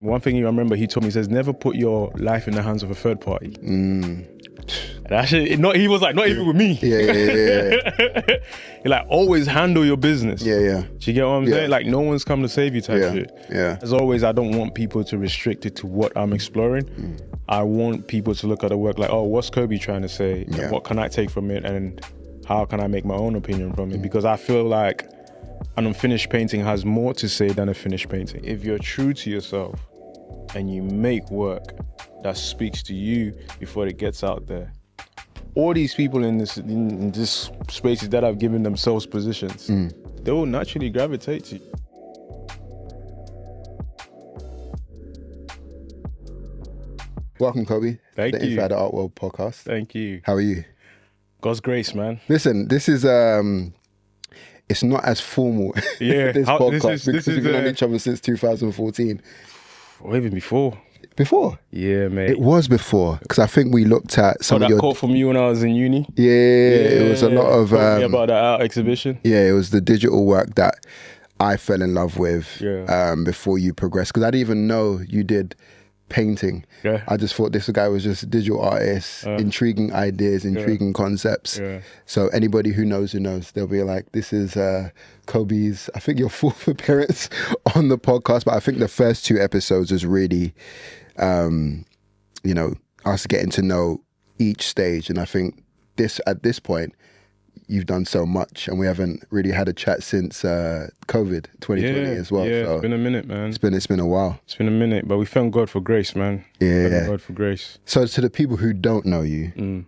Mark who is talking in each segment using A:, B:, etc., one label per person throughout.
A: One thing I remember he told me, he says, never put your life in the hands of a third party. And actually, he was like, not even with me.
B: Yeah.
A: Like, always handle your business.
B: Yeah.
A: Do you get what I'm saying? Like, no one's come to save you type shit.
B: Yeah.
A: As always, I don't want people to restrict it to what I'm exploring. I want people to look at the work like, oh, what's Koby trying to say?
B: Yeah.
A: What can I take from it? And how can I make my own opinion from it? Because I feel like an unfinished painting has more to say than a finished painting. If you're true to yourself and you make work that speaks to you before it gets out there, all these people in this spaces that have given themselves positions, they will naturally gravitate to you.
B: Welcome, Koby.
A: Thank you.
B: Inside the Art World podcast.
A: Thank you.
B: How are you?
A: God's grace, man.
B: Listen, this is it's not as formal.
A: Yeah,
B: this podcast
A: this
B: because we've known each other since 2014.
A: Or even before.
B: Before?
A: Yeah, mate.
B: It was before, because I think we looked at some of your...
A: quote from you when I was in uni?
B: Yeah, it was a lot of...
A: Told me about that art exhibition?
B: Yeah, it was the digital work that I fell in love with
A: Yeah.
B: Before you progressed, because I didn't even know you did painting.
A: Yeah.
B: I just thought this guy was just a digital artist, intriguing ideas, intriguing concepts.
A: Yeah.
B: So anybody who knows, they'll be like, this is Koby's, I think your fourth appearance on the podcast, but I think the first two episodes was really, us getting to know each stage. And I think at this point, you've done so much, and we haven't really had a chat since COVID 2020 as well.
A: Yeah,
B: so
A: it's been a minute, man.
B: It's been a while.
A: It's been a minute, but we thank God for grace, man.
B: Yeah.
A: Thank God for grace.
B: So to the people who don't know you,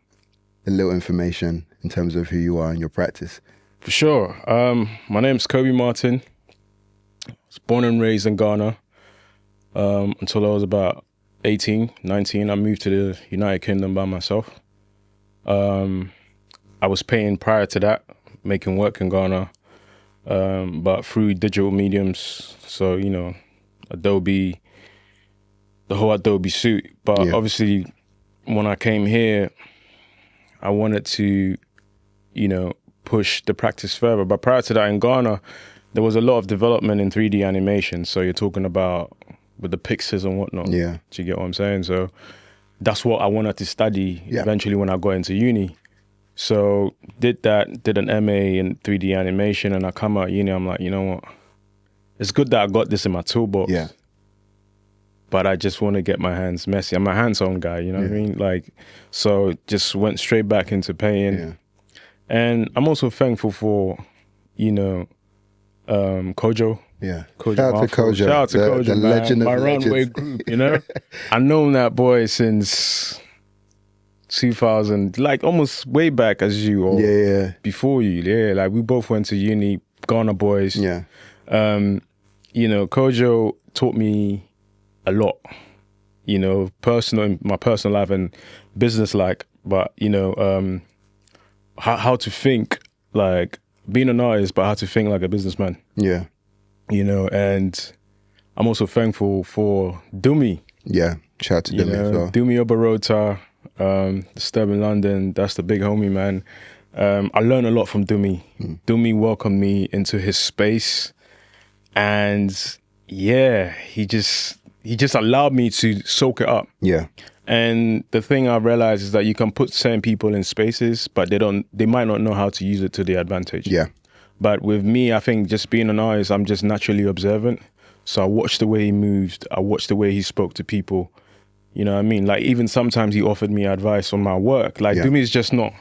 B: a little information in terms of who you are and your practice.
A: For sure. My name's Koby Martin. I was born and raised in Ghana until I was about 18, 19. I moved to the United Kingdom by myself. I was painting prior to that, making work in Ghana, but through digital mediums. So, Adobe, the whole Adobe suite. But obviously, when I came here, I wanted to, push the practice further. But prior to that in Ghana, there was a lot of development in 3D animation. So you're talking about with the pixels and whatnot.
B: Yeah.
A: Do you get what I'm saying? So that's what I wanted to study eventually when I got into uni. So did an MA in 3D animation, and I come out uni, I'm like, you know what? It's good that I got this in my toolbox.
B: Yeah.
A: But I just want to get my hands messy. I'm a hands-on guy, you know what I mean? Like, so just went straight back into painting.
B: Yeah.
A: And I'm also thankful for, Kojo.
B: Yeah.
A: Kojo.
B: Shout out to Kojo.
A: Shout out to Kojo,
B: the
A: man.
B: legend of
A: my
B: legends.
A: runway group, I've known that boy since 2000, like almost way back as you, or before you. Yeah, like we both went to uni, Ghana boys.
B: Yeah.
A: Kojo taught me a lot, my personal life and business like, but how to think like being an artist, but how to think like a businessman.
B: Yeah.
A: And I'm also thankful for Dumi.
B: Yeah. Shout out to Dumi as well.
A: Dumi Oberota, the Stab in London, that's the big homie, man. I learned a lot from Dumi. Dumi welcomed me into his space, and he just allowed me to soak it up.
B: Yeah.
A: And the thing I realized is that you can put certain people in spaces, but they might not know how to use it to their advantage.
B: Yeah.
A: But with me, I think just being an artist, I'm just naturally observant. So I watched the way he moved. I watched the way he spoke to people. You know what I mean? Like, even sometimes he offered me advice on my work. Like, Dumi is just not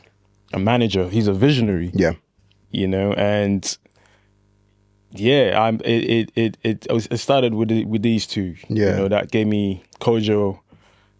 A: a manager. He's a visionary.
B: Yeah.
A: And it started with these two.
B: Yeah.
A: That gave me Kojo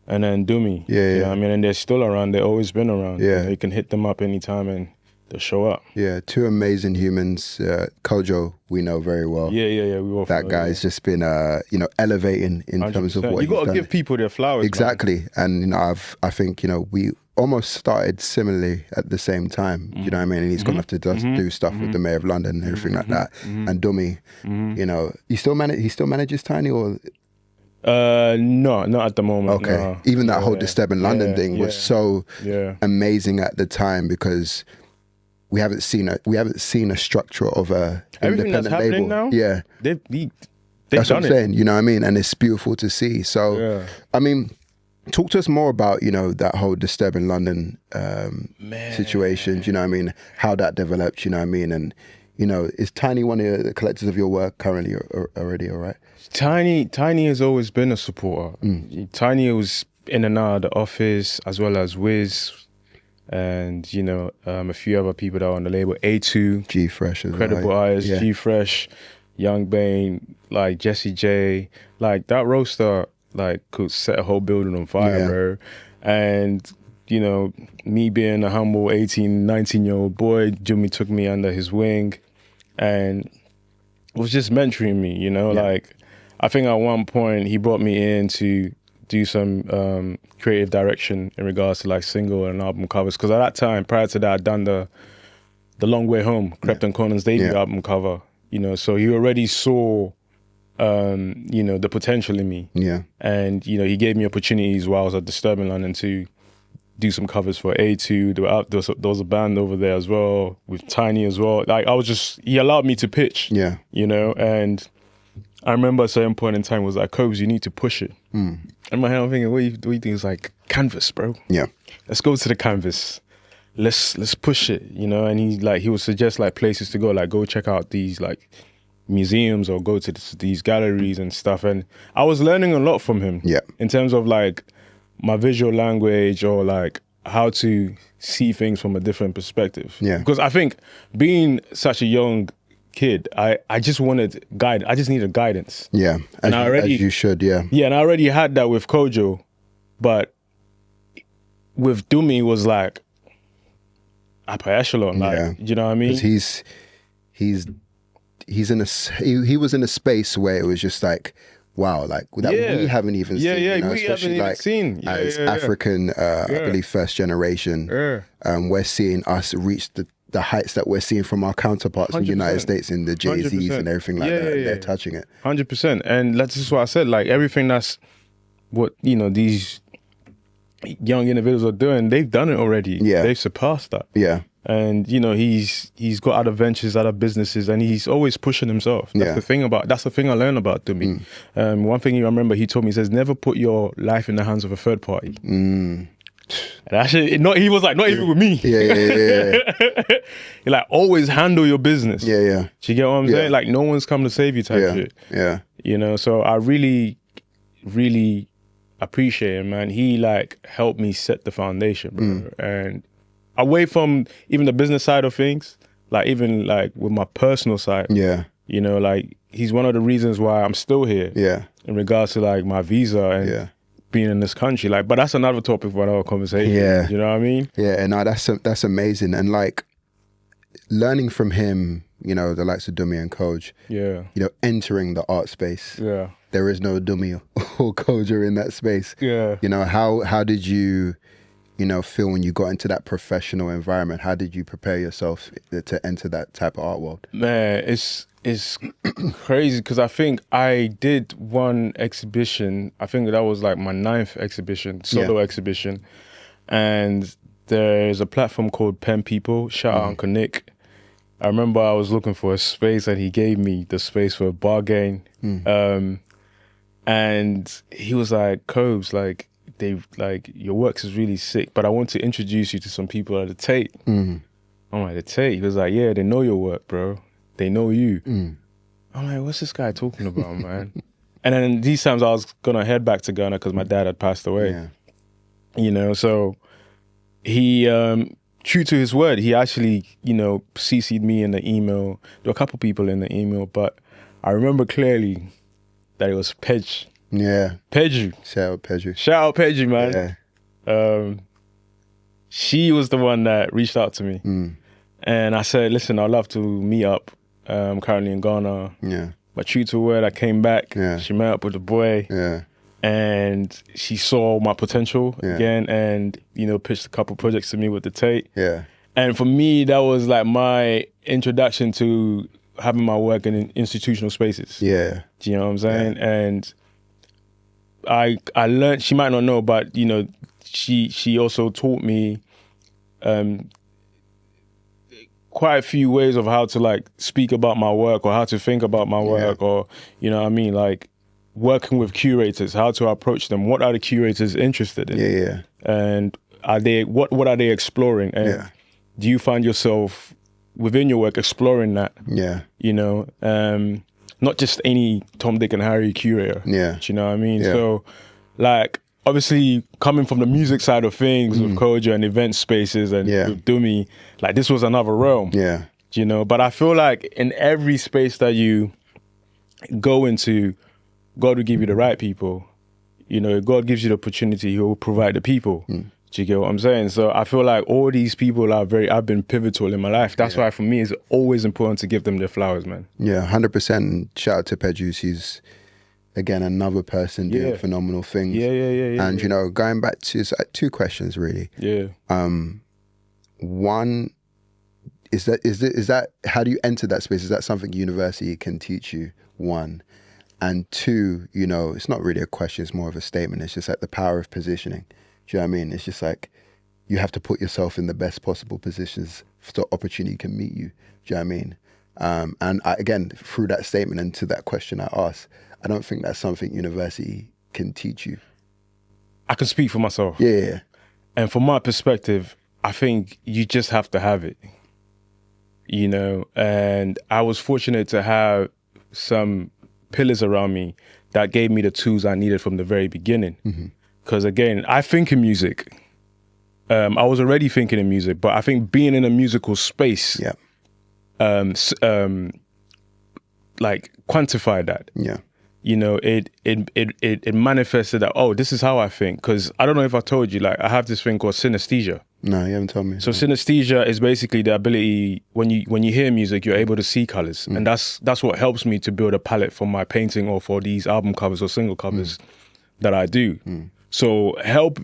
A: and then Dumi.
B: Yeah.
A: You know what I mean? And they're still around. They've always been around.
B: Yeah.
A: You can hit them up anytime and they'll show up.
B: Yeah. Two amazing humans. Kojo, we know very well.
A: Yeah. We all
B: that guy's just been, elevating in 100%. Terms of what
A: you got to give people their flowers.
B: Exactly. Man. And, I think, we almost started similarly at the same time. You know what I mean? And he's going to have to just do stuff with the Mayor of London and everything like that. And Dumi, he still manages Tiny, or?
A: No, not at the moment.
B: Okay.
A: No.
B: Even that whole Disturb in London thing was so amazing at the time, because we haven't seen a structure of a
A: everything
B: independent
A: that's happening
B: label.
A: Now,
B: yeah. That's what I'm saying, you know what I mean? And it's beautiful to see. So, I mean, talk to us more about, you know, that whole Disturbing London situation, you know what I mean? How that developed, you know what I mean? And, you know, is Tiny one of the collectors of your work currently already, all right?
A: Tiny has always been a supporter. Tiny was in and out of the office, as well as Wiz, and, you know, a few other people that are on the label. A2,
B: G-Fresh as
A: Credible
B: well.
A: Eyes, G-Fresh, Young Bane, like Jesse J. Like, that roster, like, could set a whole building on fire, bro. And, you know, me being a humble 18, 19-year-old boy, Jimmy took me under his wing and was just mentoring me, you know? Like, I think at one point he brought me in to do some creative direction in regards to like single and album covers. Because at that time, prior to that, I'd done the Long Way Home, Krypton Conan's debut album cover, you know, so he already saw, you know, the potential in me. And, you know, he gave me opportunities while I was at Disturbing London to do some covers for A2. There was a band over there as well, with Tiny as well. Like, he allowed me to pitch, you know, and I remember at a certain point in time was like, Kobe, you need to push it. In my head, I'm thinking, what do you think? It's like, canvas, bro. Let's go to the canvas. Let's push it, you know? And he would suggest like places to go, like go check out these like museums or go to these galleries and stuff. And I was learning a lot from him in terms of like my visual language or like how to see things from a different perspective. Because I think being such a young kid, I just wanted I just needed guidance.
B: And as you should, and
A: I already had that with Kojo, but with Dumi was like upper echelon, like, you know what I mean?
B: Because he was in a space where it was just like, wow, like that we haven't even seen, you know, especially like as African, I believe first generation, we're seeing us reach the heights that we're seeing from our counterparts in the United States, in the Jay-Z's and everything like that. They're touching it.
A: 100%. And that's just what I said, like everything that's what, you know, these young individuals are doing, they've done it already. They've surpassed that. And, you know, he's got other ventures, other businesses, and he's always pushing himself. That's the thing I learned about Dumi. One thing I remember he told me, he says, never put your life in the hands of a third party. And actually, he was like, not even with me. Like, always handle your business. Do you get what I'm saying? Like, no one's come to save you type shit. You know, so I really, really appreciate him, man. He like helped me set the foundation, bro. And away from even the business side of things, like even like with my personal side, you know, like he's one of the reasons why I'm still here. In regards to like my visa and being in this country, like, but that's another topic for another conversation. You know what I mean?
B: No, that's amazing. And like learning from him, you know, the likes of Dumi and Kojo, you know, entering the art space. There is no Dumi or Kojo in that space. You know, how did you, you know, feel when you got into that professional environment? How did you prepare yourself to enter that type of art world?
A: Man, it's crazy because I think I did one exhibition. I think that was like my 9th exhibition, solo exhibition. And there's a platform called Pen People. Shout out Uncle Nick. I remember I was looking for a space and he gave me the space for a bargain. And he was like, Cobes, like, your works is really sick, but I want to introduce you to some people at the Tate. I'm like, the Tate? He was like, yeah, they know your work, bro. They know you. I'm like, what's this guy talking about, man? And then these times I was gonna head back to Ghana because my dad had passed away. You know, so he, true to his word, he actually, you know, CC'd me in the email. There were a couple people in the email, but I remember clearly that it was Pej. Peju.
B: Shout out Peju.
A: Shout out Peju, man. She was the one that reached out to me. And I said, listen, I'd love to meet up. I'm currently in Ghana. But true to her word, I came back. She met up with the boy. And she saw my potential again and, you know, pitched a couple projects to me with the Tate. And for me, that was like my introduction to having my work in institutional spaces. Do you know what I'm saying? And I learned, she might not know, but, you know, she also taught me quite a few ways of how to like speak about my work or how to think about my work, or you know what I mean, like working with curators, how to approach them. What are the curators interested in? And are they what are they exploring? And do you find yourself within your work exploring that? You know, not just any Tom, Dick and Harry curator. Do you know what I mean? So like obviously coming from the music side of things with Kojo and event spaces and with Dumi, like this was another realm. You know, but I feel like in every space that you go into, God will give you the right people. You know, God gives you the opportunity, He will provide the people. Do you get what I'm saying? So I feel like all these people have been pivotal in my life. That's why for me it's always important to give them their flowers, man.
B: 100%. Shout out to Pedjus. He's, again, another person doing phenomenal things. And, you know, going back to two questions, really. One, is that, how do you enter that space? Is that something university can teach you? One. And two, you know, it's not really a question, it's more of a statement. It's just like the power of positioning. Do you know what I mean? It's just like you have to put yourself in the best possible positions so opportunity can meet you. Do you know what I mean? And again, through that statement and to that question I asked, I don't think that's something university can teach you.
A: I can speak for myself. And from my perspective, I think you just have to have it. You know, and I was fortunate to have some pillars around me that gave me the tools I needed from the very beginning. Because again, I think in music. I was already thinking in music, but I think being in a musical space, like quantified that. You know, it manifested that, oh, this is how I think. Because I don't know if I told you, like I have this thing called synesthesia.
B: No, you haven't told me.
A: So synesthesia is basically the ability, when you hear music, you're able to see colors. And that's what helps me to build a palette for my painting or for these album covers or single covers that I do. So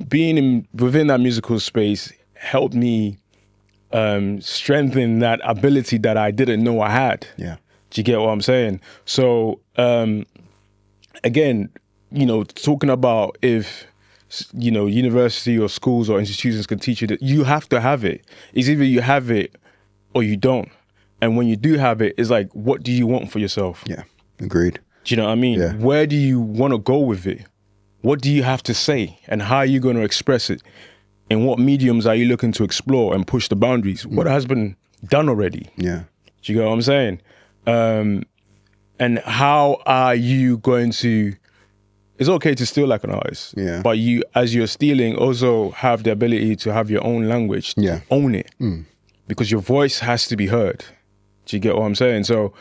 A: being within that musical space helped me strengthen that ability that I didn't know I had. Do you get what I'm saying? So again, you know, talking about if, you know, university or schools or institutions can teach you that, you have to have it. It's either you have it or you don't. And when you do have it, it's like, what do you want for yourself?
B: Agreed.
A: Do you know what I mean? Where do you want to go with it? What do you have to say? And how are you going to express it? And what mediums are you looking to explore and push the boundaries? What has been done already? Do you get what I'm saying? And how are you going to... It's okay to steal like an artist, but you, as you're stealing, also have the ability to have your own language, to own it, because your voice has to be heard. Do you get what I'm saying? So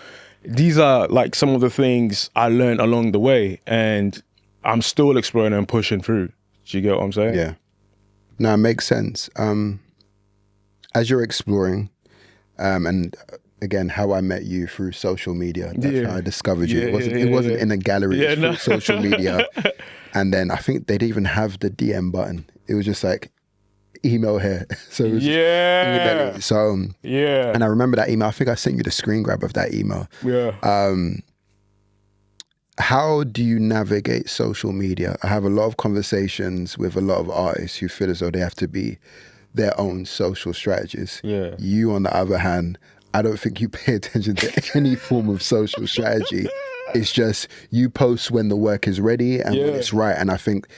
A: these are like some of the things I learned along the way, and I'm still exploring and pushing through. Do you get what I'm saying?
B: No, it makes sense. As you're exploring, and again, how I met you through social media. That's how I discovered you. It wasn't in a gallery, it was through social media. And then I think they didn't even have the DM button. It was just like, email here. So it was just emailing. So, and I remember that email. I think I sent you the screen grab of that email. How do you navigate social media? I have a lot of conversations with a lot of artists who feel as though they have to be their own social strategists. You, on the other hand, I don't think you pay attention to any form of social strategy. It's just you post when the work is ready and when it's right. And I think,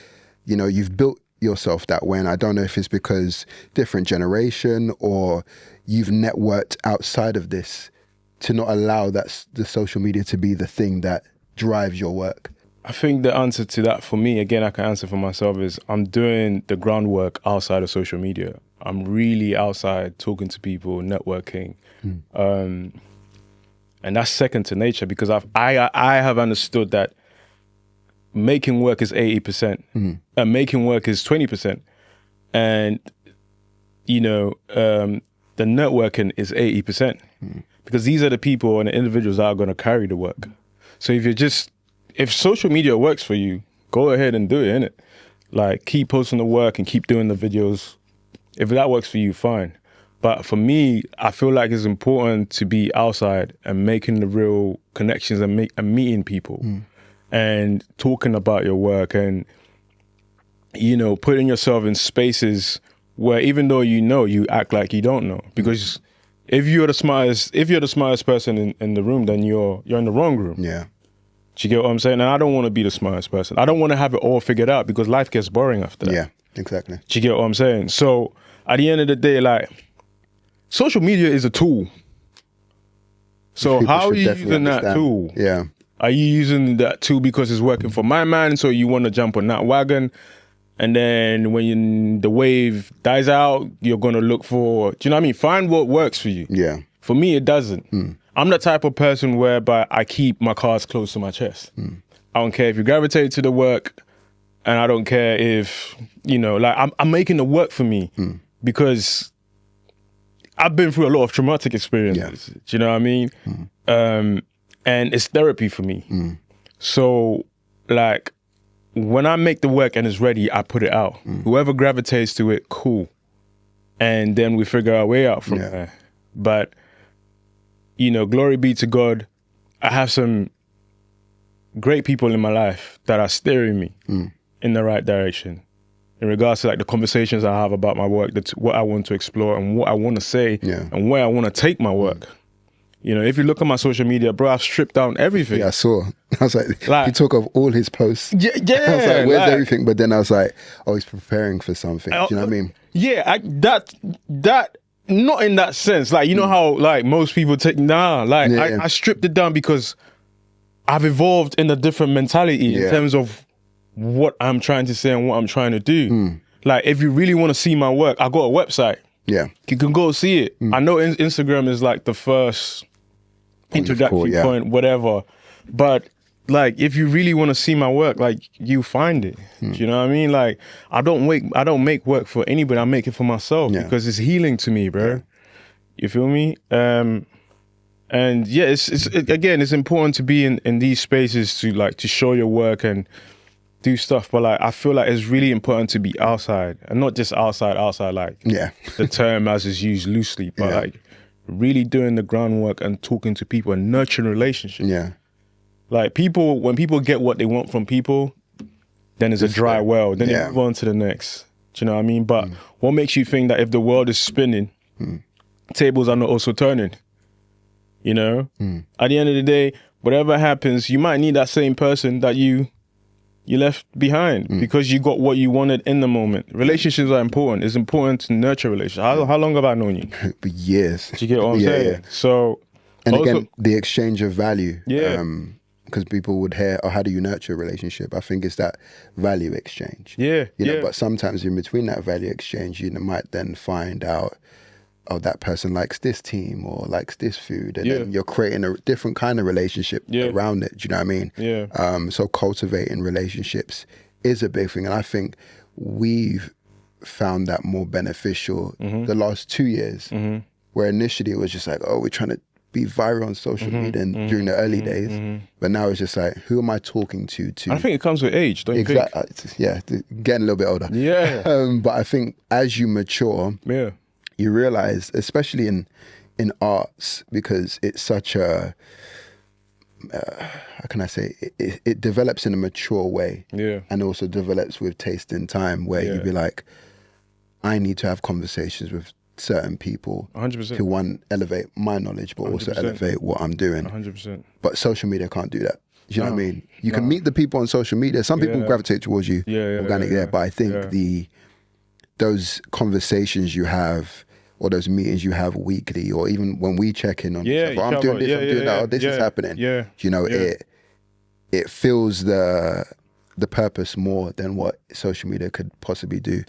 B: you know, you've built yourself that way. And I don't know if it's because different generation or you've networked outside of this to not allow the social media to be the thing that drives your work.
A: I think the answer to that for me, again, I can answer for myself, is I'm doing the groundwork outside of social media. I'm really outside talking to people, networking. And that's second to nature, because I have understood that making work is 80% and making work is 20%. And, you know, the networking is 80% because these are the people and the individuals that are going to carry the work. So if social media works for you, go ahead and do it, innit? Like, keep posting the work and keep doing the videos. If that works for you, fine. But for me, I feel like it's important to be outside and making the real connections and meeting people and talking about your work and, you know, putting yourself in spaces where even though you know, you act like you don't know. Because if you're the smartest person in the room, then you're in the wrong room.
B: Yeah.
A: Do you get what I'm saying? And I don't want to be the smartest person. I don't want to have it all figured out because life gets boring after that.
B: Yeah, exactly.
A: Do you get what I'm saying? So at the end of the day, like, social media is a tool. So how are you using that tool?
B: Yeah.
A: Are you using that tool because it's working for my man, so you want to jump on that wagon? And then when the wave dies out, you're going to look for, do you know what I mean? Find what works for you.
B: Yeah.
A: For me, it doesn't. I'm the type of person whereby I keep my cards close to my chest. I don't care if you gravitate to the work, and I don't care if, you know, like I'm making the work for me because I've been through a lot of traumatic experiences. Yeah. Do you know what I mean? And it's therapy for me. So, like, when I make the work and it's ready, I put it out. Whoever gravitates to it, cool. And then we figure our way out from there. But, you know, glory be to God, I have some great people in my life that are steering me in the right direction. In regards to like the conversations I have about my work, that's what I want to explore and what I want to say and where I want to take my work. You know, if you look at my social media, bro, I've stripped down everything.
B: Yeah, I saw. I was like he took off all his posts.
A: Yeah.
B: I was like, where's everything? But then I was like, oh, he's preparing for something. Do you know what I mean?
A: Yeah, that not in that sense. Like, you know how like most people take, I stripped it down because I've evolved in a different mentality in terms of what I'm trying to say and what I'm trying to do. Like, if you really want to see my work, I got a website. Yeah. You can go see it. I know Instagram is like the first introductory point, whatever. But like, if you really want to see my work, like, you find it. Do you know what I mean? Like, I don't make work for anybody. I make it for myself because it's healing to me, bro. You feel me? And yeah, it's important to be in these spaces to show your work and do stuff. But like, I feel like it's really important to be outside, and not just outside like the term as is used loosely, but like really doing the groundwork and talking to people and nurturing relationships. Yeah. Like, when people get what they want from people, then it's a dry well. Then they move on to the next. Do you know what I mean? But what makes you think that if the world is spinning, tables are not also turning? You know? At the end of the day, whatever happens, you might need that same person that you left behind because you got what you wanted in the moment. Relationships are important. It's important to nurture relationships. How long have I known you?
B: For years.
A: Do you get what I'm saying? Yeah. So,
B: and also, again, the exchange of value. Yeah. Because people would hear, oh, how do you nurture a relationship? I think it's that value exchange. Yeah. You know, but sometimes in between that value exchange, you might then find out, oh, that person likes this team or likes this food. And then you're creating a different kind of relationship around it. Do you know what I mean? Yeah. So cultivating relationships is a big thing. And I think we've found that more beneficial the last 2 years, where initially it was just like, oh, we're trying to be viral on social media and during the early days. But now it's just like, who am I talking to? I
A: think it comes with age, don't you think?
B: Yeah, getting a little bit older. Yeah. But I think as you mature, you realize, especially in arts, because it's such a, how can I say, it develops in a mature way. Yeah. And also develops with taste and time, where you'd be like, I need to have conversations with certain people
A: 100%.
B: To one, elevate my knowledge, but 100%. Also elevate what I'm doing. 100%. But social media can't do that. Do you know what I mean? You can meet the people on social media. Some people gravitate towards you organically, but I think those conversations you have, or those meetings you have weekly, or even when we check in on each other, I'm doing this, I'm doing that, this is happening. Yeah. You know, it fills the purpose more than what social media could possibly do.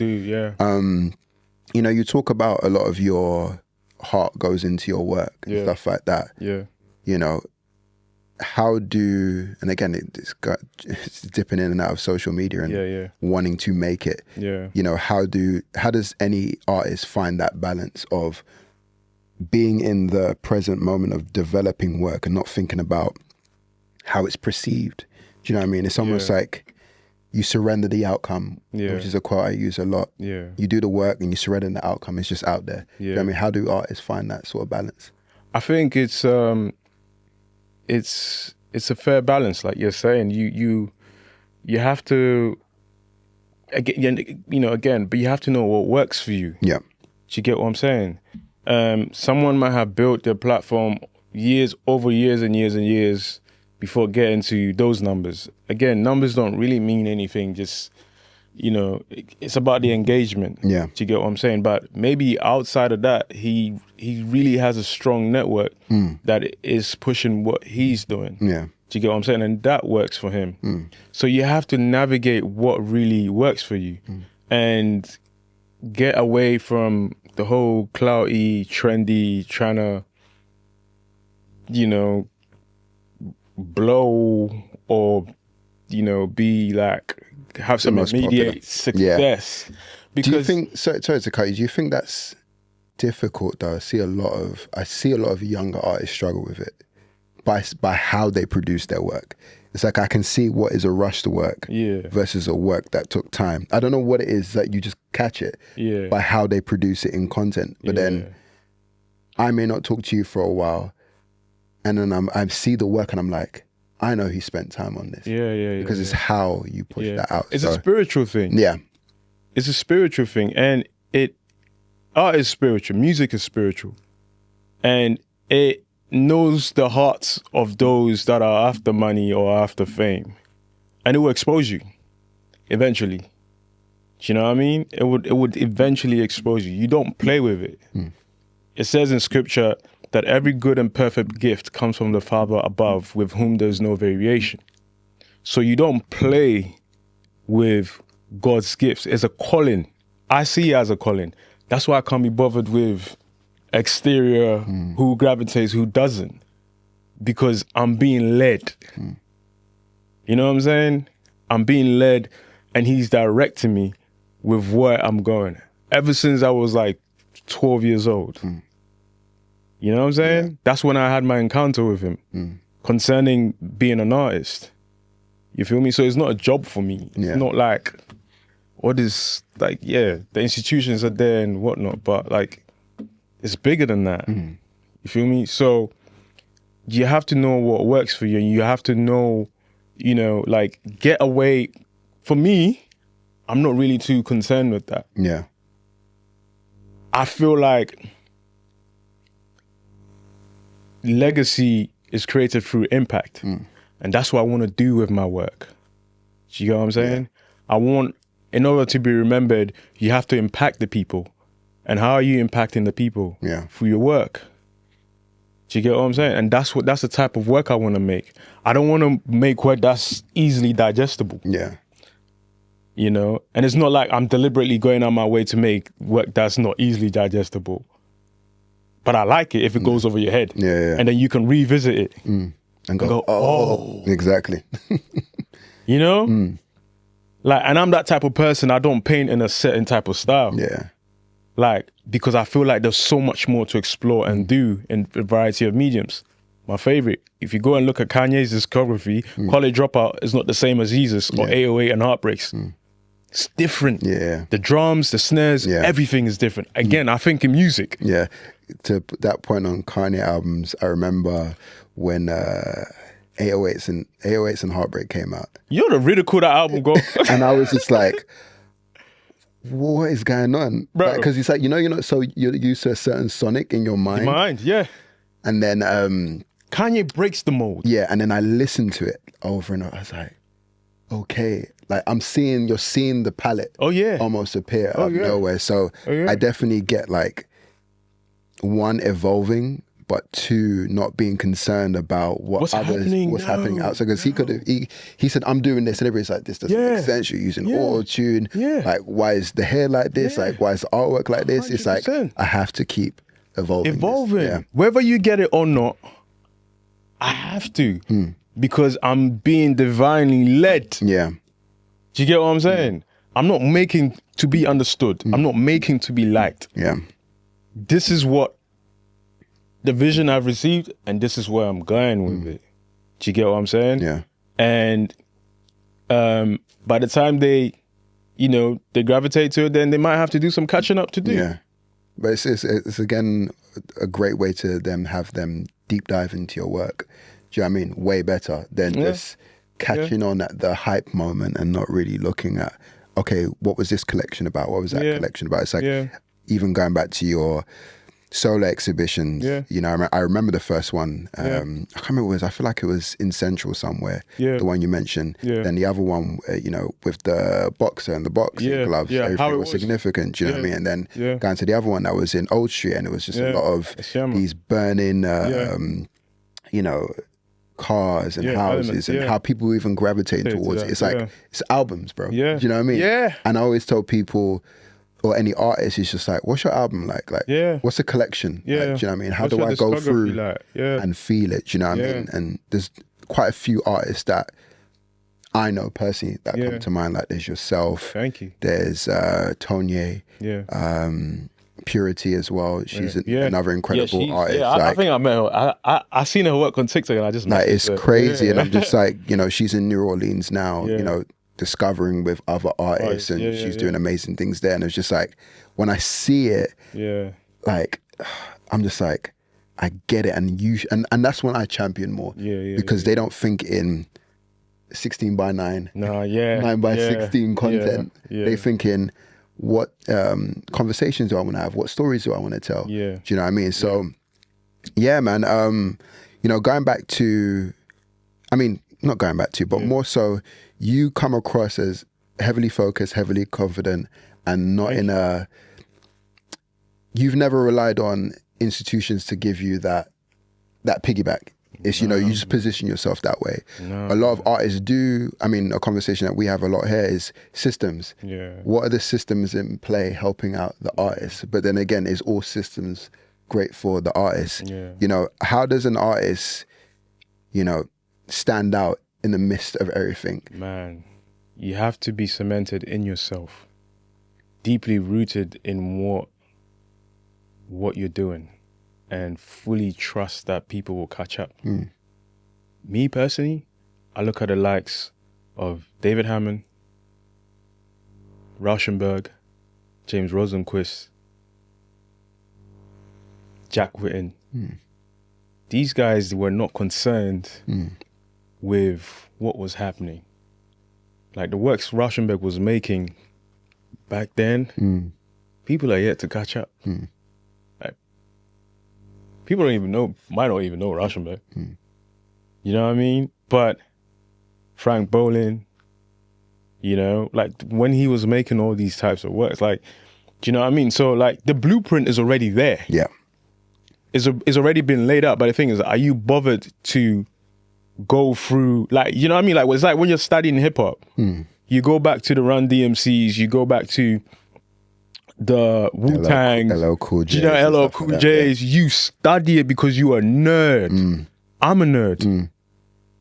B: You know, you talk about a lot of your heart goes into your work and stuff like that. Yeah. You know, and again, it's dipping in and out of social media and wanting to make it. Yeah. You know, how does any artist find that balance of being in the present moment of developing work and not thinking about how it's perceived? Do you know what I mean? It's almost like you surrender the outcome, which is a quote I use a lot. Yeah. You do the work and you surrender the outcome. It's just out there. Yeah. You know what I mean? How do artists find that sort of balance?
A: I think it's a fair balance, like you're saying. You have to, again, but you have to know what works for you. Yeah. Do you get what I'm saying? someone might have built their platform over years and years and years before getting to those numbers. Again, numbers don't really mean anything. Just, it's about the engagement.
B: Yeah.
A: Do you get what I'm saying? But maybe outside of that, he really has a strong network that is pushing what he's doing.
B: Yeah.
A: Do you get what I'm saying? And that works for him. So you have to navigate what really works for you and get away from the whole clouty, trendy, trying to, blow or, be like, have some immediate success.
B: Yeah.
A: Because
B: do you think, sorry to cut you, do you think that's difficult though? I see a lot of younger artists struggle with it by how they produce their work. It's like I can see what is a rushed work versus a work that took time. I don't know what it is that you just catch it by how they produce it in content. But then I may not talk to you for a while and then I see the work and I'm like, I know he spent time on this. Because it's how you push that out.
A: It's a spiritual thing.
B: Yeah.
A: It's a spiritual thing. And art is spiritual. Music is spiritual. And it knows the hearts of those that are after money or after fame. And it will expose you eventually. Do you know what I mean? It would eventually expose you. You don't play with it. It says in scripture that every good and perfect gift comes from the Father above, with whom there's no variation. So you don't play with God's gifts. It's a calling. I see it as a calling. That's why I can't be bothered with exterior, who gravitates, who doesn't. Because I'm being led. You know what I'm saying? I'm being led and he's directing me with where I'm going. Ever since I was like 12 years old. You know what I'm saying? Yeah. That's when I had my encounter with him concerning being an artist. You feel me? So it's not a job for me. It's not like, the institutions are there and whatnot, but like, it's bigger than that. You feel me? So you have to know what works for you and you have to know, get away. For me, I'm not really too concerned with that.
B: Yeah.
A: I feel like legacy is created through impact. And that's what I want to do with my work. Do you get what I'm saying? In order to be remembered, you have to impact the people. And how are you impacting the people? Through your work. Do you get what I'm saying? And that's the type of work I want to make. I don't want to make work that's easily digestible.
B: Yeah.
A: And it's not like I'm deliberately going on my way to make work that's not easily digestible. But I like it if it goes over your head.
B: Yeah.
A: And then you can revisit it.
B: And go, oh. Exactly.
A: Like, and I'm that type of person, I don't paint in a certain type of style.
B: Yeah.
A: Like, because I feel like there's so much more to explore and do in a variety of mediums. My favorite, if you go and look at Kanye's discography, College Dropout is not the same as Jesus or 808 and Heartbreaks. It's different.
B: Yeah.
A: The drums, the snares, everything is different. Again, I think in music.
B: Yeah. To that point on Kanye albums, I remember when 808s and Heartbreak came out.
A: You're the ridicule that album, go.
B: And I was just like, what is going on? Because it's like, so you're used to a certain sonic in your mind.
A: Yeah.
B: And then
A: Kanye breaks the mold.
B: Yeah, and then I listened to it over and over. I was like, okay. Like you're seeing the palette almost appear out of nowhere. So I definitely get like, one, evolving, but two, not being concerned about what's happening outside. Because he said, I'm doing this, and everybody's like, this doesn't make sense. You're using auto-tune. Like, why is the hair like this? Like, why is the artwork like this? 100%. It's like, I have to keep evolving. Yeah.
A: Whether you get it or not, I have to. Because I'm being divinely led.
B: Yeah.
A: Do you get what I'm saying? I'm not making to be understood. I'm not making to be liked.
B: Yeah.
A: This is what the vision I've received, and this is where I'm going with it. Do you get what I'm saying?
B: Yeah.
A: And by the time they gravitate to it, then they might have to do some catching up to do.
B: Yeah. But it's again a great way to have them deep dive into your work. Do you know what I mean? Way better than just catching on at the hype moment and not really looking at, okay, what was this collection about? What was that collection about? It's like even going back to your solo exhibitions.
A: Yeah.
B: You know, I remember the first one. I can't remember what it was. I feel like it was in Central somewhere.
A: Yeah.
B: The one you mentioned.
A: Yeah.
B: Then the other one, you know, with the boxer and the boxing gloves.
A: Yeah.
B: Everything was significant. Do you know what I mean? And then going to the other one that was in Old Street, and it was just a lot of these burning, you know, cars and houses and how people even gravitating towards it. It's like, it's albums, bro.
A: Yeah.
B: Do you know what I mean?
A: Yeah.
B: And I always tell people, or any artist, is just like, what's your album like? Like, what's a collection?
A: Yeah.
B: Like, do you know what I mean? How
A: What's
B: do I go through
A: like?
B: and feel it? Do you know what I mean? And there's quite a few artists that I know personally that come to mind. Like, there's yourself.
A: Thank you.
B: There's Tonye.
A: Yeah.
B: Purity as well. She's another incredible artist.
A: Yeah, I think I met her. I seen her work on TikTok, and I just
B: like, it's crazy. And I'm just like, you know, she's in New Orleans now. You know, discovering with other artists, and she's doing amazing things there. And it's just like, when I see it, like, I'm just like, I get it. And that's when I champion more. Because they don't think in 16 by 9, 9 by 16 content. They think in, what conversations do I want to have? What stories do I want to tell? Do you know what I mean? So, man, you know, going back to, I mean, not going back to, but more so, you come across as heavily focused, heavily confident, and not in a, you've never relied on institutions to give you that piggyback. It's, you know, you just position yourself that way. A lot of artists do. I mean, a conversation that we have a lot here is systems. What are the systems in play helping out the artist? But then again, is all systems great for the artist? You know, how does an artist, you know, stand out in the midst of everything?
A: Man, you have to be cemented in yourself, deeply rooted in what you're doing, and fully trust that people will catch up. Me personally, I look at the likes of David Hammond, Rauschenberg, James Rosenquist, Jack Whitten. These guys were not concerned with what was happening. Like, the works Rauschenberg was making back then, people are yet to catch up. People might not even know Rauschenberg. You know what I mean? But Frank Bolin, you know, like, when he was making all these types of works, like, do you know what I mean? So, like, the blueprint is already there. It's already been laid out. But the thing is, are you bothered to go through, like, you know what I mean? Like, it's like when you're studying hip hop, you go back to the Run DMCs, you go back to the Wu-Tangs,
B: LL Cool J's,
A: you know, LL Cool J's, you study it because you are a nerd. I'm a nerd,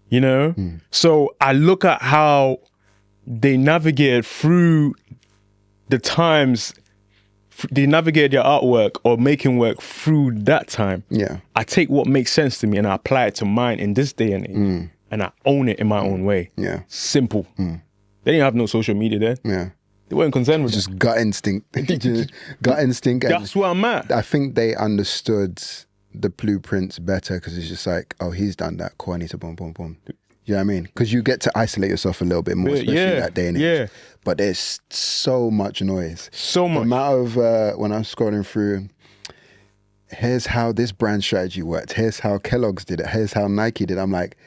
A: you know? So I look at how they navigated through the times, they navigated their artwork or making work through that time. I take what makes sense to me and I apply it to mine in this day and age, and I own it in my own way. Simple. They didn't have no social media then. They weren't concerned with
B: just gut instinct. Gut instinct.
A: That's where I'm at.
B: I think they understood the blueprints better because it's just like, oh, he's done that. Cool, I need to boom, boom, boom. You know what I mean? Because you get to isolate yourself a little bit more, especially that day and age. But there's so much noise.
A: So much.
B: The amount of, when I'm scrolling through, here's how this brand strategy worked. Here's how Kellogg's did it. Here's how Nike did it. I'm like,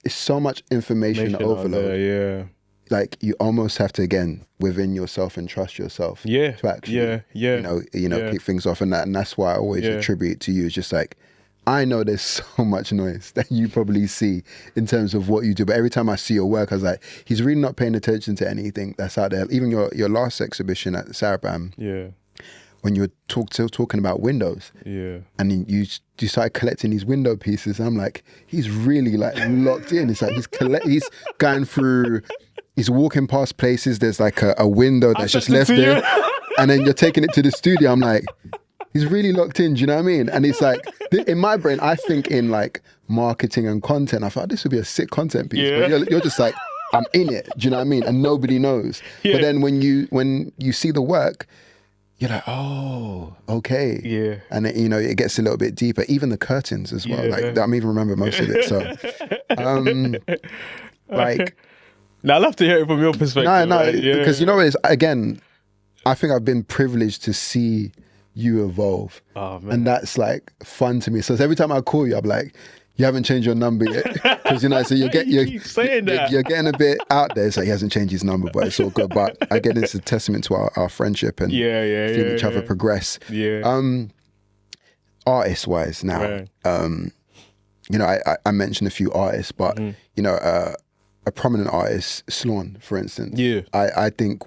B: it's so much information overload. Like, you almost have to, again, within yourself and trust yourself to actually, you know, kick things off. And that's why I always attribute to you. It's just like, I know there's so much noise that you probably see in terms of what you do. But every time I see your work, I was like, he's really not paying attention to anything that's out there. Even your last exhibition at Sarabam, when you were talking about windows, and then you started collecting these window pieces. I'm like, he's really like locked in. It's like he's going through... He's walking past places, there's like a window that's just left there. And then you're taking it to the studio. I'm like, he's really locked in, do you know what I mean? And it's like, in my brain, I think in like marketing and content. I thought, this would be a sick content piece. But you're just like, I'm in it, do you know what I mean? And nobody knows. But then when you see the work, you're like, oh, okay. And it, you know, it gets a little bit deeper. Even the curtains as well. Like, I don't even remember most of it. So, like...
A: Now, I'd love to hear it from your perspective.
B: No, because you know what it is? Again, I think I've been privileged to see you evolve.
A: Oh, man.
B: And that's like fun to me. So every time I call you, I'm like, you haven't changed your number yet. Because, so you
A: keep saying that.
B: You're getting a bit out there. So he hasn't changed his number, but it's all good. But I get it's a testament to our friendship and seeing each other progress.
A: Yeah.
B: Artist-wise now, right. I mentioned a few artists, but, a prominent artist, Sloan, for instance.
A: Yeah.
B: I think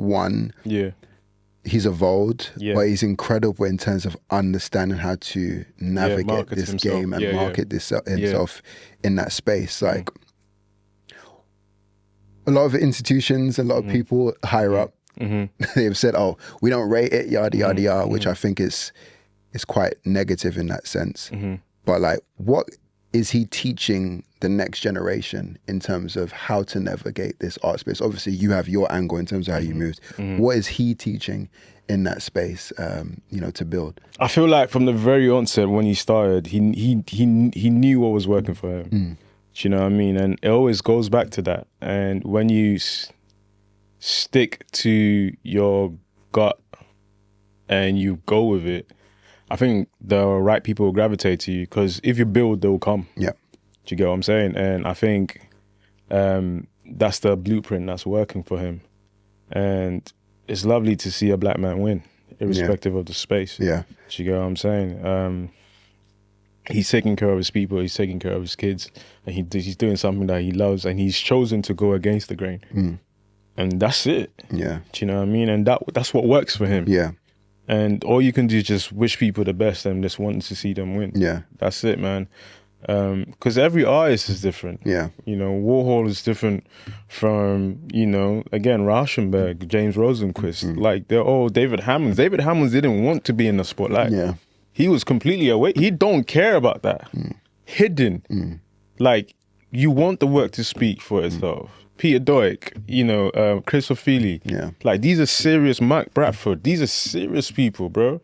B: he's evolved, but he's incredible in terms of understanding how to navigate this himself. Game and market himself in that space. Like a lot of institutions, a lot of people higher up, they've said, "Oh, we don't rate it, yada yada yada," which I think is quite negative in that sense. But like, what is he teaching the next generation in terms of how to navigate this art space? Obviously, you have your angle in terms of how you moved. What is he teaching in that space, to build?
A: I feel like from the very onset when he started, he knew what was working for him. Do you know what I mean? And it always goes back to that. And when you stick to your gut and you go with it, I think the right people will gravitate to you, because if you build, they will come. Yeah. Do you get what I'm saying? And I think that's the blueprint that's working for him. And it's lovely to see a black man win, irrespective of the space. Yeah. Do you get what I'm saying? He's taking care of his people, he's taking care of his kids, and he's doing something that he loves, and he's chosen to go against the grain. And that's it. Yeah. Do you know what I mean? And that's what works for him. Yeah. And all you can do is just wish people the best and just want to see them win. Yeah. That's it, man. Because every artist is different. Yeah. Warhol is different from, again, Rauschenberg, James Rosenquist. Like, they're all David Hammonds. David Hammonds didn't want to be in the spotlight. Yeah. He was completely away. He don't care about that. Hidden. Like, you want the work to speak for itself. Peter Doig, Chris O'Feely. Yeah. Like, these are serious, Mark Bradford. These are serious people, bro.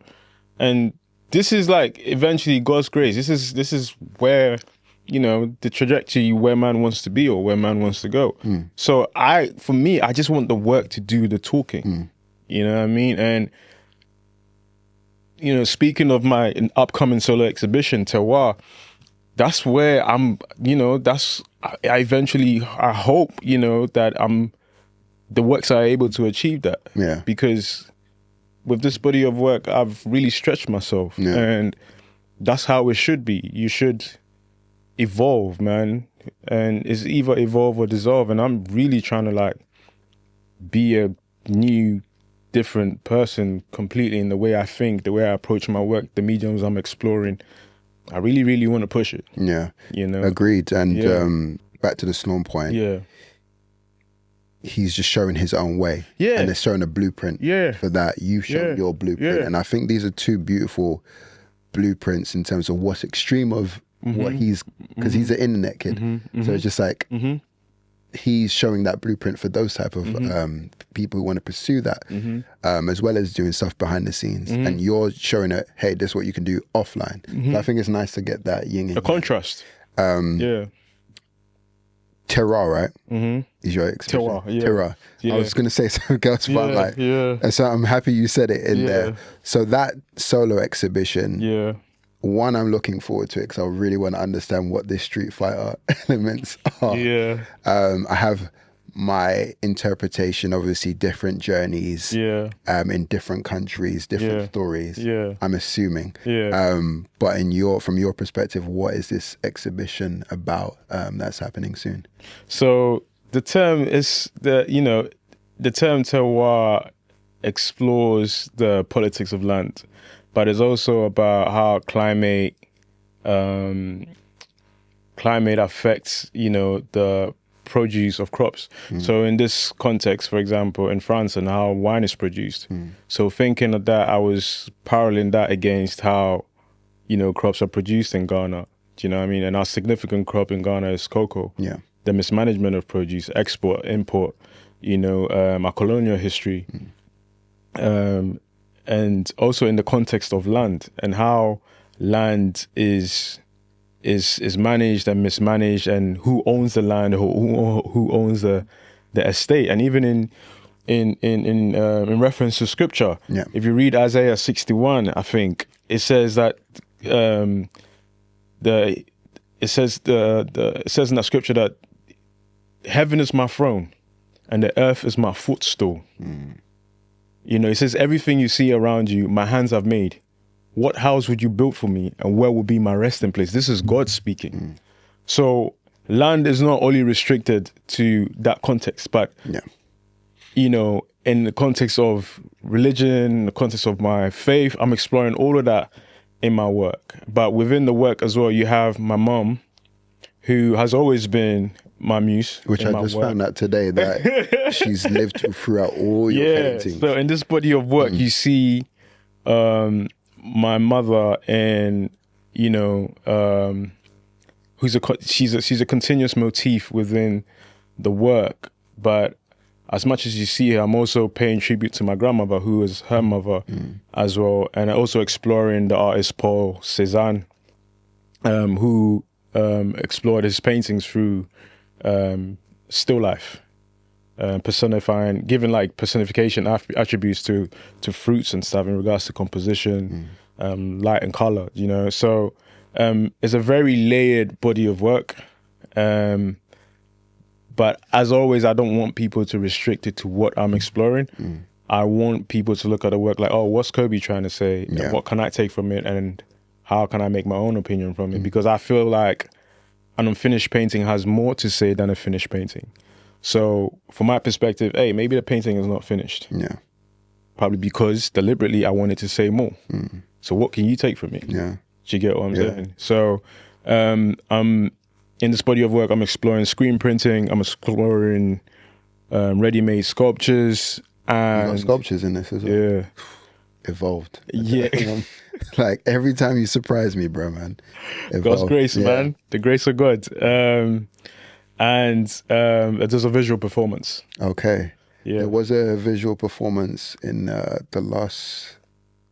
A: And this is like eventually God's grace. This is where, the trajectory where man wants to be or where man wants to go. So for me, I just want the work to do the talking. You know what I mean? And, speaking of my upcoming solo exhibition, Terroir, that's where I'm, I hope, that the works are able to achieve that. Yeah. Because with this body of work, I've really stretched myself. Yeah. And that's how it should be. You should evolve, man. And it's either evolve or dissolve. And I'm really trying to be a new, different person completely in the way I think, the way I approach my work, the mediums I'm exploring. I really, really want to push it. Yeah. Agreed. And back to the Sloan point. Yeah. He's just showing his own way. Yeah. And it's showing a blueprint for that. You've shown your blueprint. Yeah. And I think these are two beautiful blueprints in terms of what's extreme of what he's, because he's an internet kid. So it's just like, he's showing that blueprint for those type of people who want to pursue that, as well as doing stuff behind the scenes. And you're showing it, hey, this is what you can do offline. So I think it's nice to get that yin and yang. Contrast. Terroir, right? Is your exhibition? Terroir, yeah. Terroir. Yeah. I was going to say something else, but and so I'm happy you said it in there. So that solo exhibition, one, I'm looking forward to it because I really want to understand what this Street Fighter elements are. Yeah. I have my interpretation, obviously different journeys in different countries, different stories, I'm assuming. But from your perspective, what is this exhibition about that's happening soon? So the term is, the term terroir explores the politics of land, but it's also about how climate affects, the produce of crops. So in this context, for example, in France and how wine is produced. So thinking of that, I was paralleling that against how, crops are produced in Ghana. Do you know what I mean? And our significant crop in Ghana is cocoa. Yeah. The mismanagement of produce, export, import, our colonial history. And also in the context of land and how land is managed and mismanaged, and who owns the land, who owns the estate. And even in reference to scripture.
B: Yeah.
A: If you read Isaiah 61, I think it says that it says in that scripture that heaven is my throne and the earth is my footstool. You know, it says everything you see around you, my hands have made. What house would you build for me, and where will be my resting place? This is God speaking. So land is not only restricted to that context, but you know, in the context of religion, the context of my faith, I'm exploring all of that in my work. But within the work as well, you have my mom, who has always been my muse.
B: Which I just found out today that she's lived throughout all your paintings.
A: So in this body of work, you see my mother, and you know, she's a continuous motif within the work. But as much as you see her, I'm also paying tribute to my grandmother, who was her mother as well, and also exploring the artist Paul Cézanne, who explored his paintings through still life, personifying, giving like personification attributes to fruits and stuff in regards to composition, light and color, you know. So it's a very layered body of work. But as always, I don't want people to restrict it to what I'm exploring. I want people to look at the work like, oh, what's Koby trying to say? And what can I take from it? And how can I make my own opinion from it? Because I feel like an unfinished painting has more to say than a finished painting. So from my perspective, hey, maybe the painting is not finished. Probably because deliberately I wanted to say more. So what can you take from it? Do you get what I'm saying? So in this body of work, I'm exploring screen printing, I'm exploring ready-made sculptures. And
B: you got sculptures in this as well? Evolved. Like every time you surprise me, bro, man. Evolved.
A: God's grace, man. The grace of God. And there's a visual performance.
B: Okay. There was a visual performance in the last...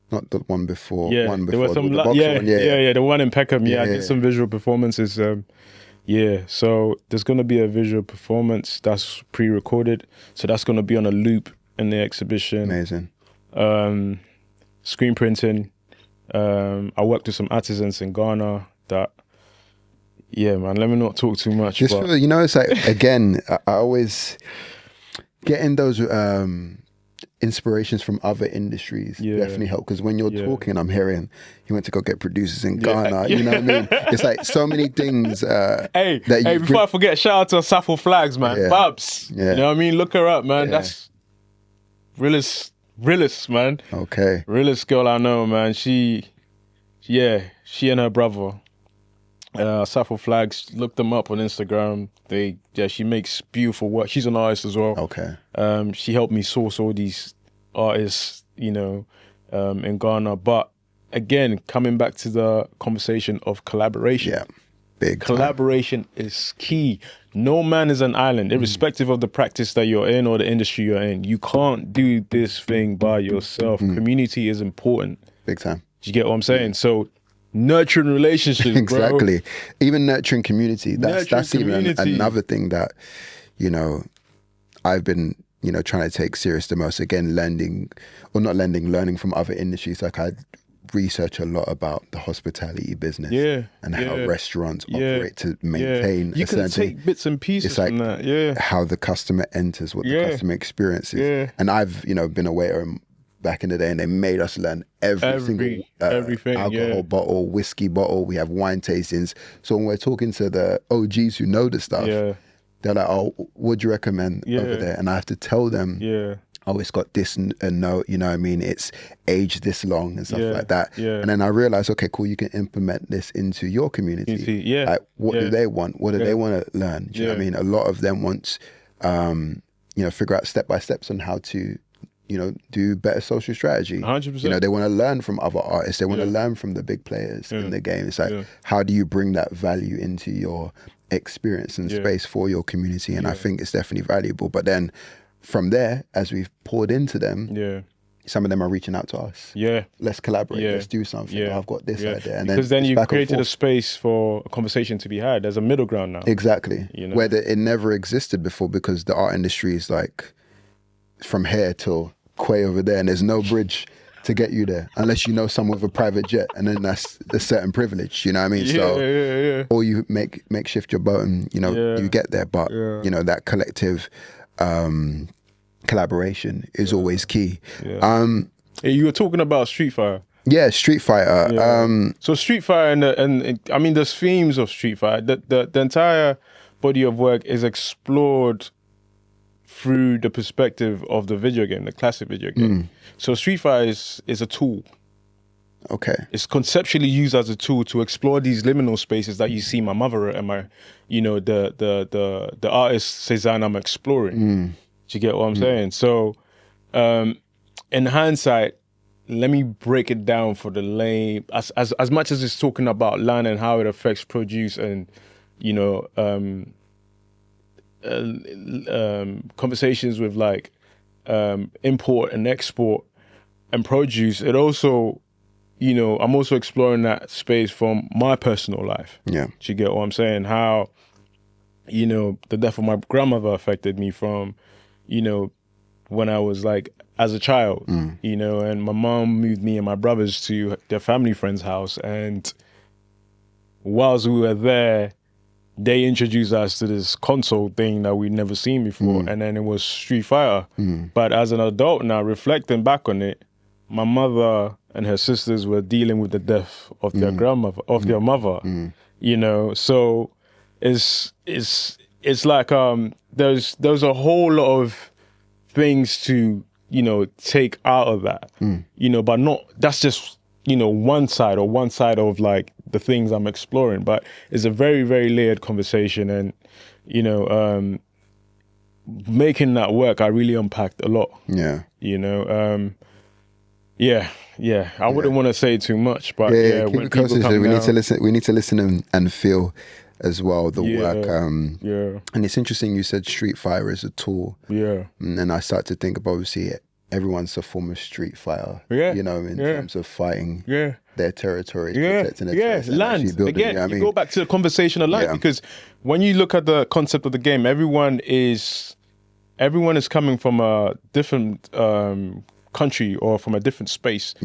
B: Not the one before. One before. There was some,
A: the one in Peckham. I did some visual performances. So there's going to be a visual performance that's pre-recorded. So that's going to be on a loop in the exhibition.
B: Amazing.
A: Screen printing. I worked with some artisans in Ghana that, man, let me not talk too much.
B: Just for, you know, it's like, again, I always getting those inspirations from other industries definitely help, because when you're talking, I'm hearing you went to go get producers in Ghana. You know what I mean? It's like so many things.
A: Before I forget, shout out to Safo Flags, man. Babs, you know what I mean? Look her up, man. That's realest, man.
B: Okay,
A: realest girl I know, man. She and her brother, Safo Flags. Look them up on Instagram. She makes beautiful work. She's an artist as well.
B: Okay.
A: She helped me source all these artists, you know, in Ghana. But again, coming back to the conversation of collaboration.
B: Big
A: collaboration is key. No man is an island, irrespective of the practice that you're in or the industry you're in. You can't do this thing by yourself. Community is important.
B: Big time.
A: Do you get what I'm saying? So nurturing relationships,
B: exactly.
A: Bro.
B: Even nurturing community. That's even another thing that, you know, I've been, you know, trying to take serious the most. Again, learning from other industries. Like I research a lot about the hospitality business and how restaurants operate to maintain.
A: You can take bits and pieces from that.
B: How the customer enters, what the customer experiences. And I've, you know, been a waiter back in the day, and they made us learn everything, alcohol bottle, whiskey bottle. We have wine tastings. So when we're talking to the OGs who know the stuff, they're like, "Oh, what do you recommend over there?" And I have to tell them, "Oh, it's got this note, you know what I mean? It's aged this long and stuff like that." And then I realized, okay, cool, you can implement this into your community. Like, what do they want? What do they want to learn? Do you know what I mean? A lot of them want, you know, figure out step-by-steps on how to, you know, do better social strategy.
A: 100%.
B: You know, they want to learn from other artists. They want to learn from the big players in the game. It's like, how do you bring that value into your experience and space for your community? And I think it's definitely valuable. But then from there, as we've poured into them, some of them are reaching out to us. Let's collaborate. Let's do something. Oh, I've got this idea. And
A: because then you created a space for a conversation to be had. There's a middle ground now.
B: Exactly.
A: You know?
B: Where it never existed before, because the art industry is like, from here till Quay over there, and there's no bridge to get you there unless you know someone with a private jet, and then that's a certain privilege, you know what I mean? Or you makeshift your boat and, you know, you get there, but, you know, that collective collaboration is always key.
A: You were talking about Street Fighter.
B: Yeah, Street Fighter.
A: Yeah. So Street Fighter and I mean, there's themes of Street Fighter. The entire body of work is explored through the perspective of the video game, the classic video game. So Street Fighter is a tool.
B: Okay.
A: It's conceptually used as a tool to explore these liminal spaces that you see my mother and my, you know, the artist Cezanne I'm exploring. Do you get what I'm saying? So, in hindsight, let me break it down for the lane. As much as it's talking about land and how it affects produce and, you know, conversations with like import and export and produce, it also, you know, I'm also exploring that space from my personal life.
B: Yeah.
A: Do you get what I'm saying? How, you know, the death of my grandmother affected me from, you know, when I was like, as a child, you know, and my mom moved me and my brothers to their family friend's house. And whilst we were there, they introduced us to this console thing that we'd never seen before. And then it was Street Fighter. But as an adult now, reflecting back on it, my mother and her sisters were dealing with the death of their grandmother, of their mother, you know? So it's like, there's a whole lot of things to, you know, take out of that, you know, but not, that's just, you know, one side of like the things I'm exploring, but it's a very, very layered conversation. And, you know, making that work, I really unpacked a lot.
B: Yeah.
A: You know, I wouldn't want to say too much, but
B: keep it close. We need to listen and feel as well the work. And it's interesting you said Street Fighter is a tool. And then I start to think about, obviously, everyone's a form of street fighter. You know, in terms of fighting their territory, protecting their territory,
A: land.
B: Building,
A: Again,
B: you know what I mean?
A: Go back to the conversation of land, because when you look at the concept of the game, everyone is coming from a different country or from a different space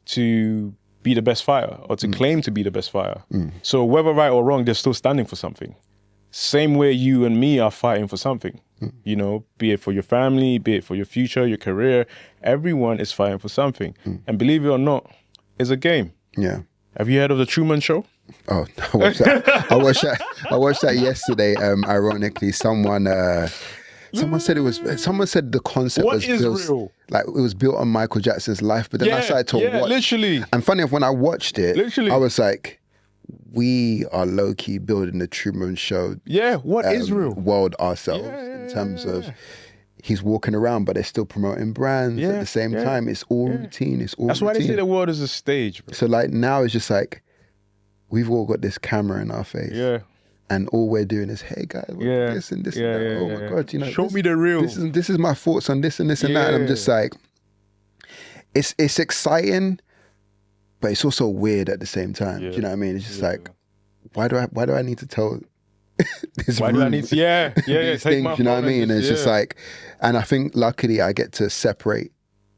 A: to be the best fighter or to claim to be the best fighter. So whether right or wrong, they're still standing for something. Same way you and me are fighting for something, you know, be it for your family, be it for your future, your career, everyone is fighting for something. And believe it or not, it's a game.
B: Yeah.
A: Have you heard of the Truman Show?
B: Oh, I watched that. I watched that yesterday. Ironically, someone said the concept was built,
A: real?
B: Like it was built on Michael Jackson's life, but then I started to watch.
A: Literally.
B: And funny enough, when I watched it, I was like, we are low key building the Truman Show.
A: What is real?
B: World ourselves in terms of he's walking around, but they're still promoting brands at the same time. It's all routine. It's all.
A: That's why they say the world is a stage, bro.
B: So like now it's just like we've all got this camera in our face. And all we're doing is, hey guys, this and this and that. Oh my God, you know,
A: show me the real.
B: This is my thoughts on this and this and that. And I'm just like, it's exciting, but it's also weird at the same time. Do you know what I mean? It's just like, why do I need to tell this?
A: Why do I need to?
B: These things, you know what I mean? And it's just like, and I think luckily I get to separate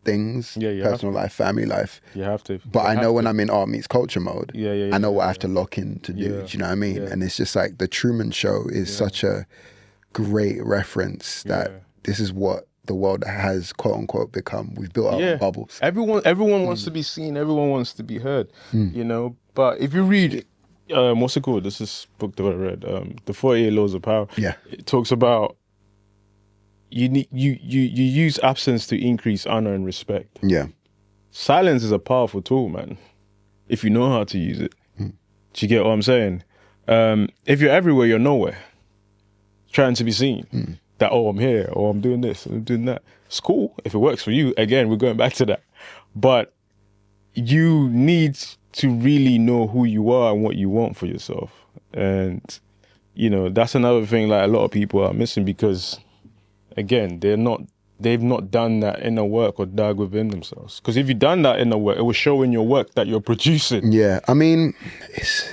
B: things, personal life, family life. You
A: have to.
B: But I know when I'm in art meets culture mode, I know what I have to lock in to do. Do you know what I mean? And it's just like the Truman Show is such a great reference that this is what the world has, quote unquote, become. We've built our bubbles.
A: Everyone wants to be seen. Everyone wants to be heard. You know. But if you read, what's it called? This is a book that I read. The 48 Laws of Power. It talks about you use absence to increase honor and respect. Silence is a powerful tool, man, if you know how to use it. Do you get what I'm saying? If you're everywhere, you're nowhere. Trying to be seen. That, oh, I'm here, or I'm doing this, I'm doing that. It's cool if it works for you. Again, we're going back to that. But you need to really know who you are and what you want for yourself. And, you know, that's another thing like a lot of people are missing because, again, they've not done that inner work or dug within themselves. Because if you've done that inner work, it will show in your work that you're producing.
B: Yeah, I mean, it's...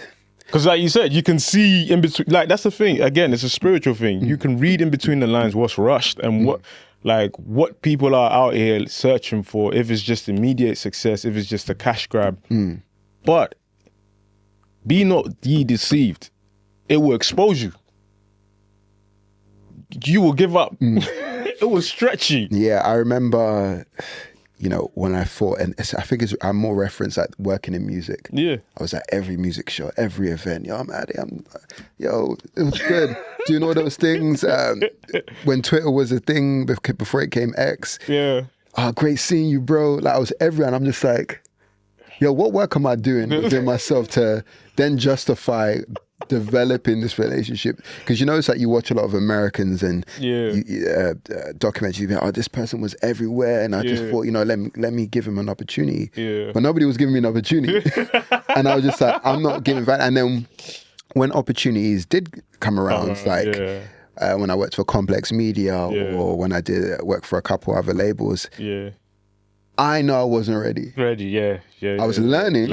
A: Because like you said, you can see in between, like that's the thing, again, it's a spiritual thing. You can read in between the lines what's rushed and like what people are out here searching for, if it's just immediate success, if it's just a cash grab. But be not ye deceived. It will expose you. You will give up. It will stretch you.
B: Yeah, I remember, when I thought, and I think I'm more referenced at working in music.
A: Yeah.
B: I was at every music show, every event. Yo, I'm Ade. It was good. Doing all those things. When Twitter was a thing, before it came X.
A: Yeah.
B: Great seeing you, bro. Like, I was everywhere, and I'm just like, yo, what work am I doing within myself to then justify developing this relationship? Because it's like you watch a lot of Americans and documentaries. You think, this person was everywhere, and I just thought, let me give him an opportunity. But nobody was giving me an opportunity, and I was just like, I'm not giving that. And then when opportunities did come around, when I worked for Complex Media or when I did work for a couple other labels, I know I wasn't ready. I was learning,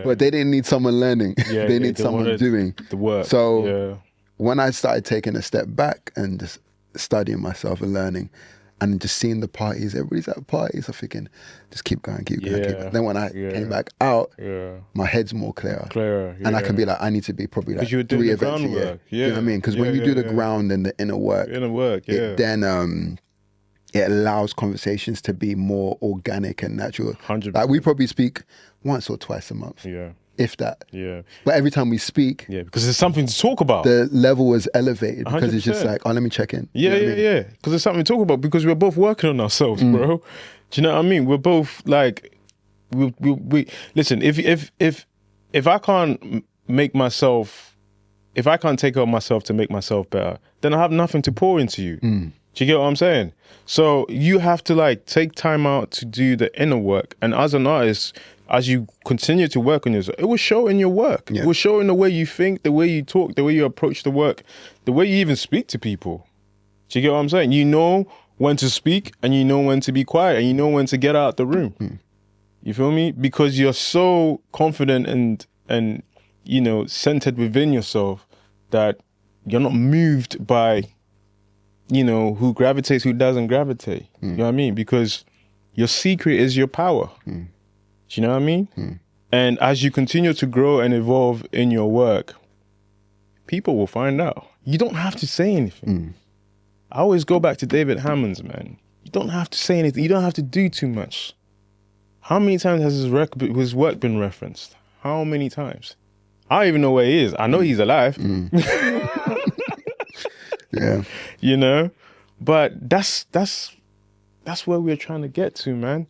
B: but they didn't need someone learning. They need someone doing
A: the work.
B: So when I started taking a step back and just studying myself and learning, and just seeing the parties, everybody's at parties, I'm thinking, just keep going, keep going. Then when I came back out, my head's more clearer. And I can be like, I need to be probably like 3 events a year. You know what I mean? Because when you do the ground and the inner work, it then it allows conversations to be more organic and natural.
A: 100%.
B: Like, we probably speak once or twice a month. If that. But every time we speak,
A: because there's something to talk about.
B: The level was elevated because 100%. It's just like, let me check in.
A: Because there's something to talk about, because we're both working on ourselves, bro. Do you know what I mean? We're both like, we listen, if I can't make myself, if I can't take care of myself to make myself better, then I have nothing to pour into you. Do you get what I'm saying? So you have to like take time out to do the inner work. And as an artist, as you continue to work on yourself, it will show in your work. It will show in the way you think, the way you talk, the way you approach the work, the way you even speak to people. Do you get what I'm saying? You know when to speak, and you know when to be quiet, and you know when to get out the room. You feel me? Because you're so confident and centered within yourself that you're not moved by who gravitates, who doesn't gravitate. You know what I mean? Because your secret is your power. Do you know what I mean? And as you continue to grow and evolve in your work, people will find out. You don't have to say anything. I always go back to David Hammond's, man. You don't have to say anything. You don't have to do too much. How many times has his work been referenced? How many times? I don't even know where he is. I know he's alive. But that's where we're trying to get to, man.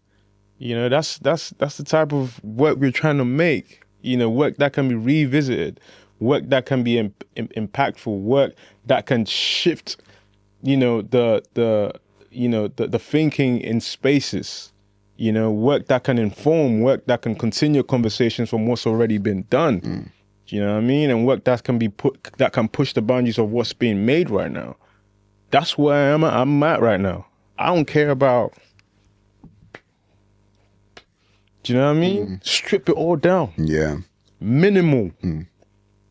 A: That's the type of work we're trying to make. Work that can be revisited, work that can be impactful, work that can shift, the thinking in spaces. Work that can inform, work that can continue conversations from what's already been done. Do you know what I mean? And work that can push the boundaries of what's being made right now. That's where I'm at right now. I don't care about, do you know what I mean? Strip it all down. Minimal. And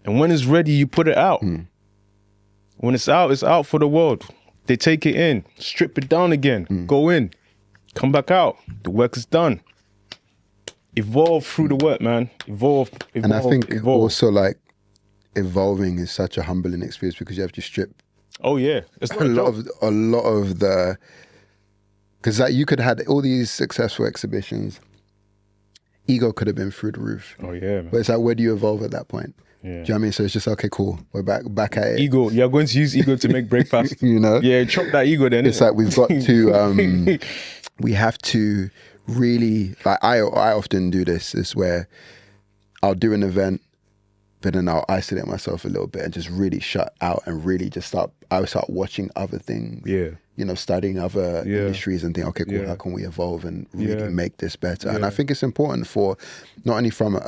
A: when it's ready, you put it out. When it's out for the world. They take it in, strip it down again, go in, come back out. The work is done. Evolve through the work, man. Evolve.
B: And I think also like evolving is such a humbling experience because you have to strip.
A: Oh yeah, it's not
B: a lot of the, because like you could have had all these successful exhibitions. Ego could have been through the roof.
A: Oh yeah, man.
B: But it's like, where do you evolve at that point? Do you know what I mean? So it's just, okay, cool. We're back at it.
A: Ego. You're going to use ego to make breakfast. Yeah, chop that ego then.
B: It's like we've got to, we have to really, like I often do this, is where I'll do an event, but then I'll isolate myself a little bit and just really shut out and really just start watching other things. Studying other industries and think, okay, cool, how can we evolve and really make this better? And I think it's important for, not only from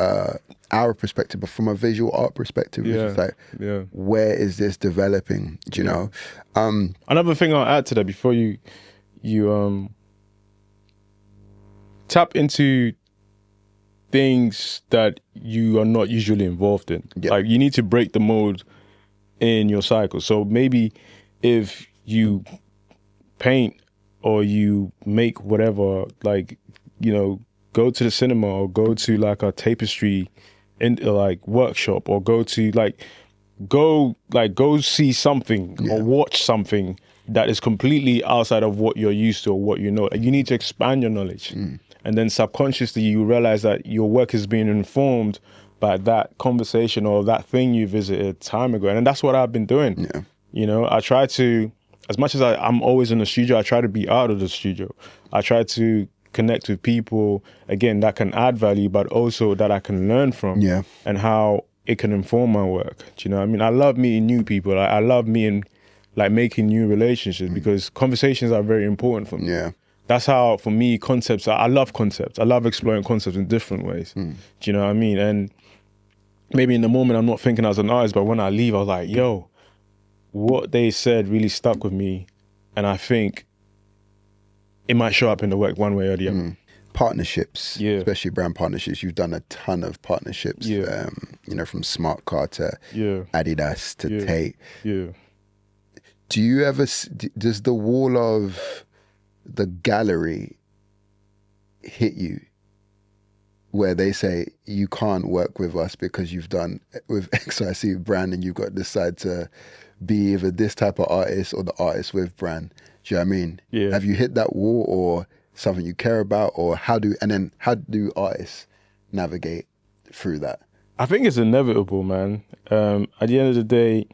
B: our perspective, but from a visual art perspective, which is like, where is this developing? Do you know?
A: Another thing I'll add to that before you tap into things that you are not usually involved in. Like, you need to break the mold in your cycle. So maybe if you paint or you make whatever, like, you know, go to the cinema or go to like a tapestry like workshop, or go to go see something or watch something that is completely outside of what you're used to or what you know. You need to expand your knowledge. And then subconsciously you realize that your work is being informed by that conversation or that thing you visited time ago. And that's what I've been doing.
B: Yeah.
A: You know, I try to, as much as I'm always in the studio, I try to be out of the studio. I try to connect with people, again, that can add value, but also that I can learn from.
B: Yeah.
A: And how it can inform my work. Do you know what I mean? I love meeting new people. I love meeting, like, making new relationships, because conversations are very important for me.
B: Yeah.
A: That's how, for me, concepts, I love concepts. I love exploring concepts in different ways. Do you know what I mean? And maybe in the moment I'm not thinking as an artist, but when I leave, I was like, yo, what they said really stuck with me. And I think it might show up in the work one way or the other.
B: Partnerships, especially brand partnerships. You've done a ton of partnerships, you know, from Smart Car to Adidas to Tate. Do you ever, does the wall of the gallery hit you where they say you can't work with us because you've done with XYZ brand and you've got to decide to be either this type of artist or the artist with brand? Do you know what I mean? Have you hit that wall, or something you care about, or how do artists navigate through that?
A: I think it's inevitable, man. At the end of the day,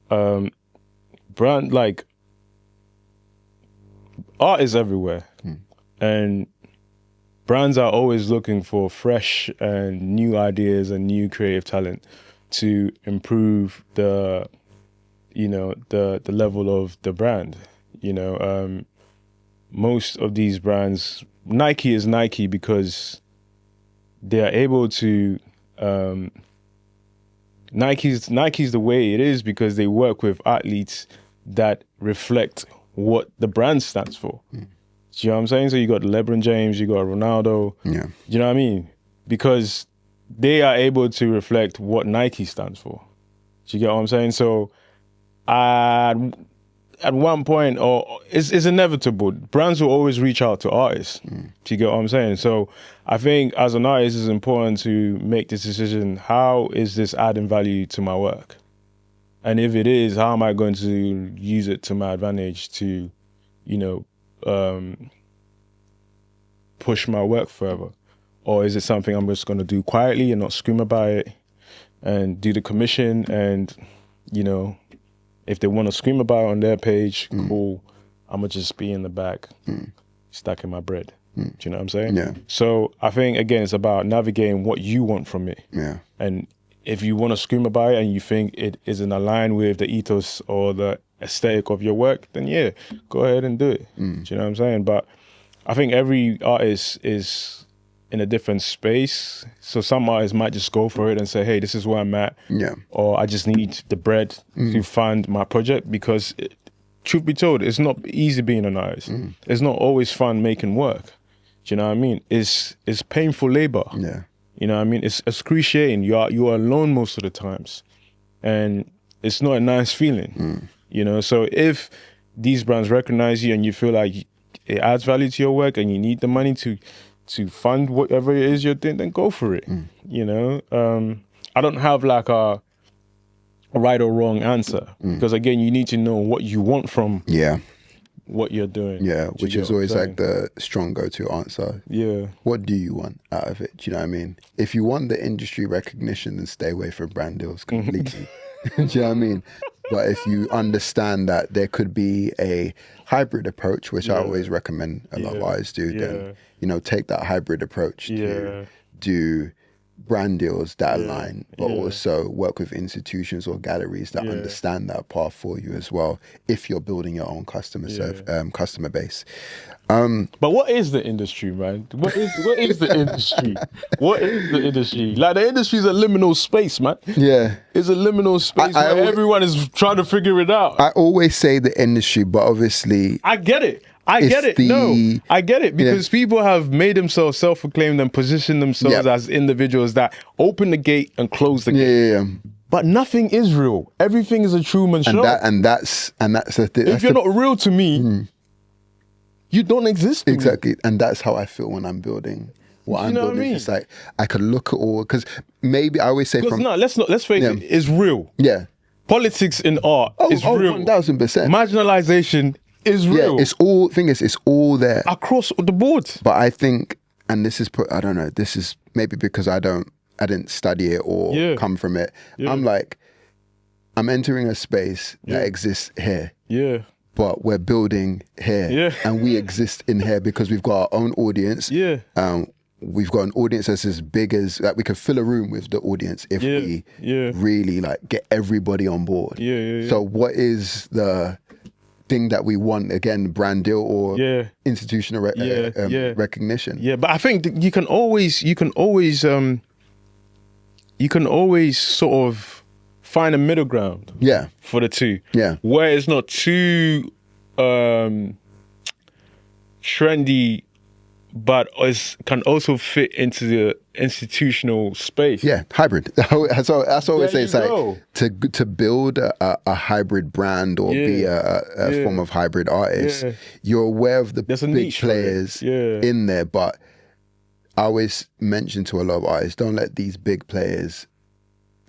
A: brand, like, art is everywhere. And brands are always looking for fresh and new ideas and new creative talent to improve the, you know, the level of the brand. You know, most of these brands, Nike is Nike because they are able to, Nike's the way it is because they work with athletes that reflect what the brand stands for. Do you know what I'm saying? So you got LeBron James, you got Ronaldo. Do you know what I mean? Because they are able to reflect what Nike stands for. Do you get what I'm saying? So at one point, or it's inevitable, brands will always reach out to artists. Do you get what I'm saying? So I think as an artist, it's important to make this decision. How is this adding value to my work? And if it is, how am I going to use it to my advantage to, you know, push my work further? Or is it something I'm just going to do quietly and not scream about it and do the commission? And, you know, if they want to scream about it on their page, cool. I'm going to just be in the back, stacking my bread. Do you know what I'm saying?
B: Yeah.
A: So I think, again, it's about navigating what you want from it.
B: Yeah.
A: And if you want to scream about it and you think it isn't aligned with the ethos or the aesthetic of your work, then yeah, go ahead and do it. Do you know what I'm saying? But I think every artist is in a different space. So some artists might just go for it and say, hey, this is where I'm at. Yeah. Or I just need the bread to fund my project, because truth be told, it's not easy being an artist. It's not always fun making work. Do you know what I mean? It's painful labor.
B: Yeah.
A: You know what I mean? It's excruciating. You are alone most of the times. And it's not a nice feeling. You know, so if these brands recognize you and you feel like it adds value to your work and you need the money to fund whatever it is you're doing, then go for it. You know, I don't have like a right or wrong answer, because again, you need to know what you want from what you're doing.
B: Yeah, which is always like the strong go-to answer.
A: Yeah.
B: What do you want out of it? Do you know what I mean? If you want the industry recognition, then stay away from brand deals completely. Do you know what I mean? But if you understand that there could be a hybrid approach, which I always recommend a lot of artists do, then, you know, take that hybrid approach to do brand deals that align, but also work with institutions or galleries that understand that path for you as well, if you're building your own customer base.
A: But what is the industry, man? What is the industry? What is the industry? Like, the industry is a liminal space, man. Yeah. It's a liminal space where everyone is trying to figure it out.
B: I always say the industry, but obviously...
A: I get it. I get it, because people have made themselves self-proclaimed and positioned themselves as individuals that open the gate and close the gate. But nothing is real. Everything is a Truman show.
B: And that's the thing.
A: If you're not real to me, you don't exist to me.
B: Exactly. And that's how I feel when I'm building what I'm building. What I mean? It's like, I could look at all, because maybe I always say
A: let's face it, it's real.
B: Yeah.
A: Politics in art is real.
B: 1000%.
A: Marginalization is real.
B: Yeah, it's all there.
A: Across the board.
B: But I think, and this is, I don't know, this is maybe because I didn't study it or come from it. Yeah. I'm entering a space that exists here.
A: Yeah.
B: But we're building here. Yeah. And we exist in here because we've got our own audience.
A: Yeah.
B: We've got an audience that's as big as, like, we could fill a room with the audience if we really, like, get everybody on board.
A: Yeah.
B: So what is the thing that we want, again, brand deal or institutional recognition?
A: Yeah, but I think that you can always sort of find a middle ground.
B: Yeah.
A: For the two.
B: Yeah.
A: Where it's not too trendy, but can also fit into the institutional space.
B: Yeah, hybrid. That's what I always say. It's like to build a hybrid brand or be a form of hybrid artist, you're aware of the big players in there, but I always mention to a lot of artists, don't let these big players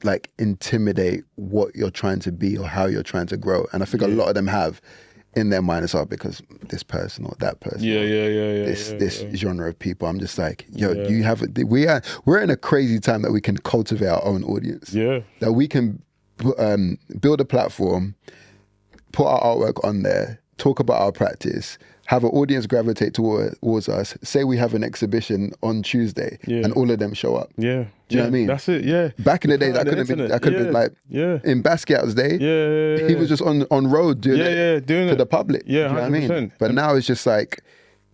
B: like intimidate what you're trying to be or how you're trying to grow. And I think a lot of them have in their mind, it's all because this person or that person, this genre of people. I'm just like, you have we're in a crazy time that we can cultivate our own audience. Yeah, that we can build a platform, put our artwork on there, talk about our practice, have an audience gravitate towards us. Say we have an exhibition on Tuesday, and all of them show up. Yeah. Do you know what I mean?
A: That's it, yeah.
B: Back in the day, that could have been like, in Basquiat's day, he was just on road doing it to the public. Yeah, you know what I mean? But now it's just like,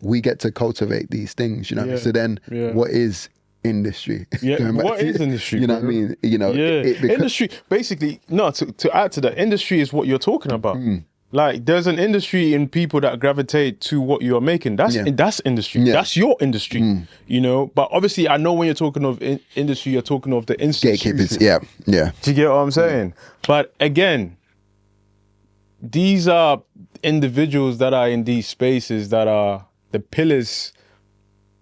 B: we get to cultivate these things, you know? Yeah. So then, what is industry?
A: Yeah, what is industry?
B: You know what I mean? You know,
A: industry, basically, to add to that, industry is what you're talking about. Like, there's an industry in people that gravitate to what you're making. That's industry. Yeah. That's your industry, you know? But obviously, I know when you're talking of industry, you're talking of the institution.
B: Gatekeepers, yeah.
A: Do you get what I'm saying? But again, these are individuals that are in these spaces that are the pillars,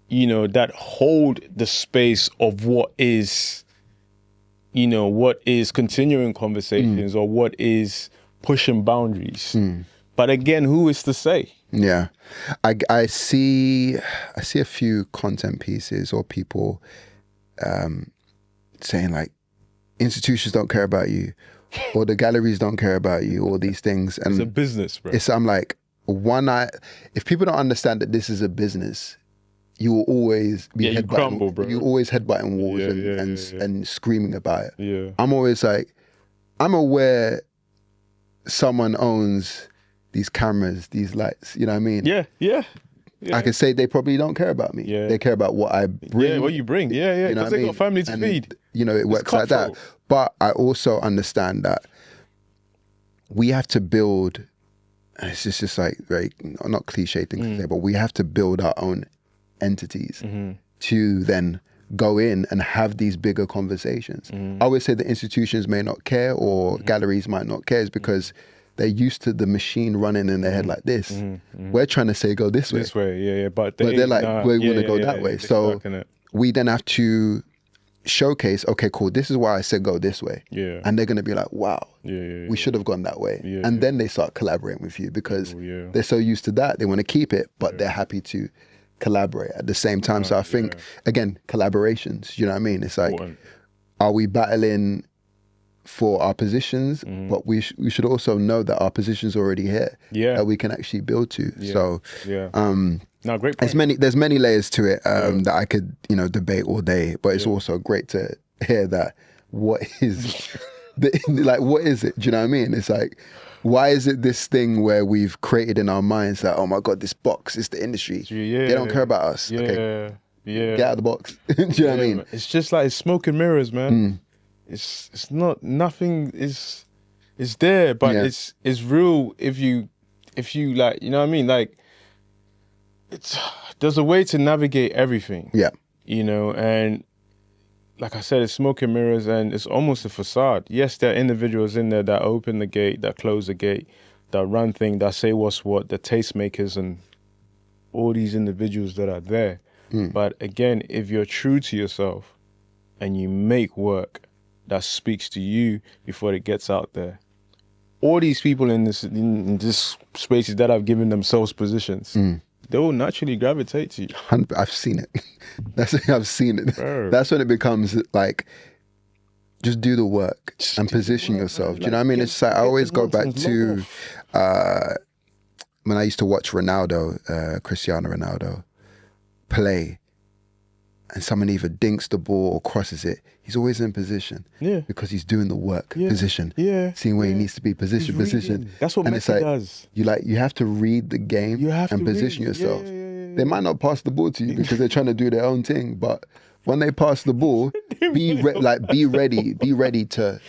A: you know, that hold the space of what is, you know, what is continuing conversations or what is pushing boundaries. But again, who is to say?
B: Yeah. I see a few content pieces or people saying like, institutions don't care about you, or the galleries don't care about you, all these things. And
A: it's a business, bro.
B: I'm like, if people don't understand that this is a business, you will always be headbutting, bro. You always headbutting walls and screaming about it. Yeah. I'm always like, I'm aware someone owns these cameras, these lights, you know what I mean?
A: Yeah.
B: I can say they probably don't care about me. Yeah. They care about what I bring.
A: Yeah, what you bring. Yeah. Because they got a family to feed.
B: You know, it works like that. But I also understand that we have to build, and it's just like very, not cliche thing to say, but we have to build our own entities to then go in and have these bigger conversations. I always say the institutions may not care or galleries might not care, is because they're used to the machine running in their head like this. We're trying to say go this way.
A: This way, but
B: they're like, we want to go that way. So we then have to showcase, okay, cool, this is why I said go this way. Yeah. And they're going to be like, wow, we should have gone that way. And then they start collaborating with you because they're so used to that. They want to keep it, but they're happy to collaborate at the same time. So I think, again, collaborations, you know what I mean? It's like, are we battling for our positions? But we should also know that our position's already here, that we can actually build to. So,
A: no, great point.
B: There's many layers to it that I could, you know, debate all day, but it's also great to hear that what is, what is it? Do you know what I mean? It's like, why is it this thing where we've created in our minds that, oh my God, this box is the industry. They don't care about us. Okay, get out of the box. Do you know what I mean?
A: It's just like smoke and mirrors, man. It's not, nothing is there, but it's real if you like, you know what I mean? Like, there's a way to navigate everything. Yeah. You know, and like I said, it's smoke and mirrors, and it's almost a facade. Yes, there are individuals in there that open the gate, that close the gate, that run things, that say what's what, the tastemakers and all these individuals that are there. But again, if you're true to yourself and you make work that speaks to you before it gets out there, all these people in this spaces that have given themselves positions, they will naturally gravitate to you.
B: I've seen it. I've seen it.
A: Bro.
B: That's when it becomes like, just do the work and position yourself. Do you know what I mean? It's like, I always go back to when I used to watch Ronaldo, Cristiano Ronaldo, play, and someone either dinks the ball or crosses it, he's always in position.
A: Yeah.
B: Because he's doing the work.
A: Yeah.
B: Position.
A: Yeah.
B: Seeing where he needs to be. Position.
A: That's what Messi does.
B: You have to read the game and position yourself. They might not pass the ball to you because they're trying to do their own thing, but when they pass the ball, be ready to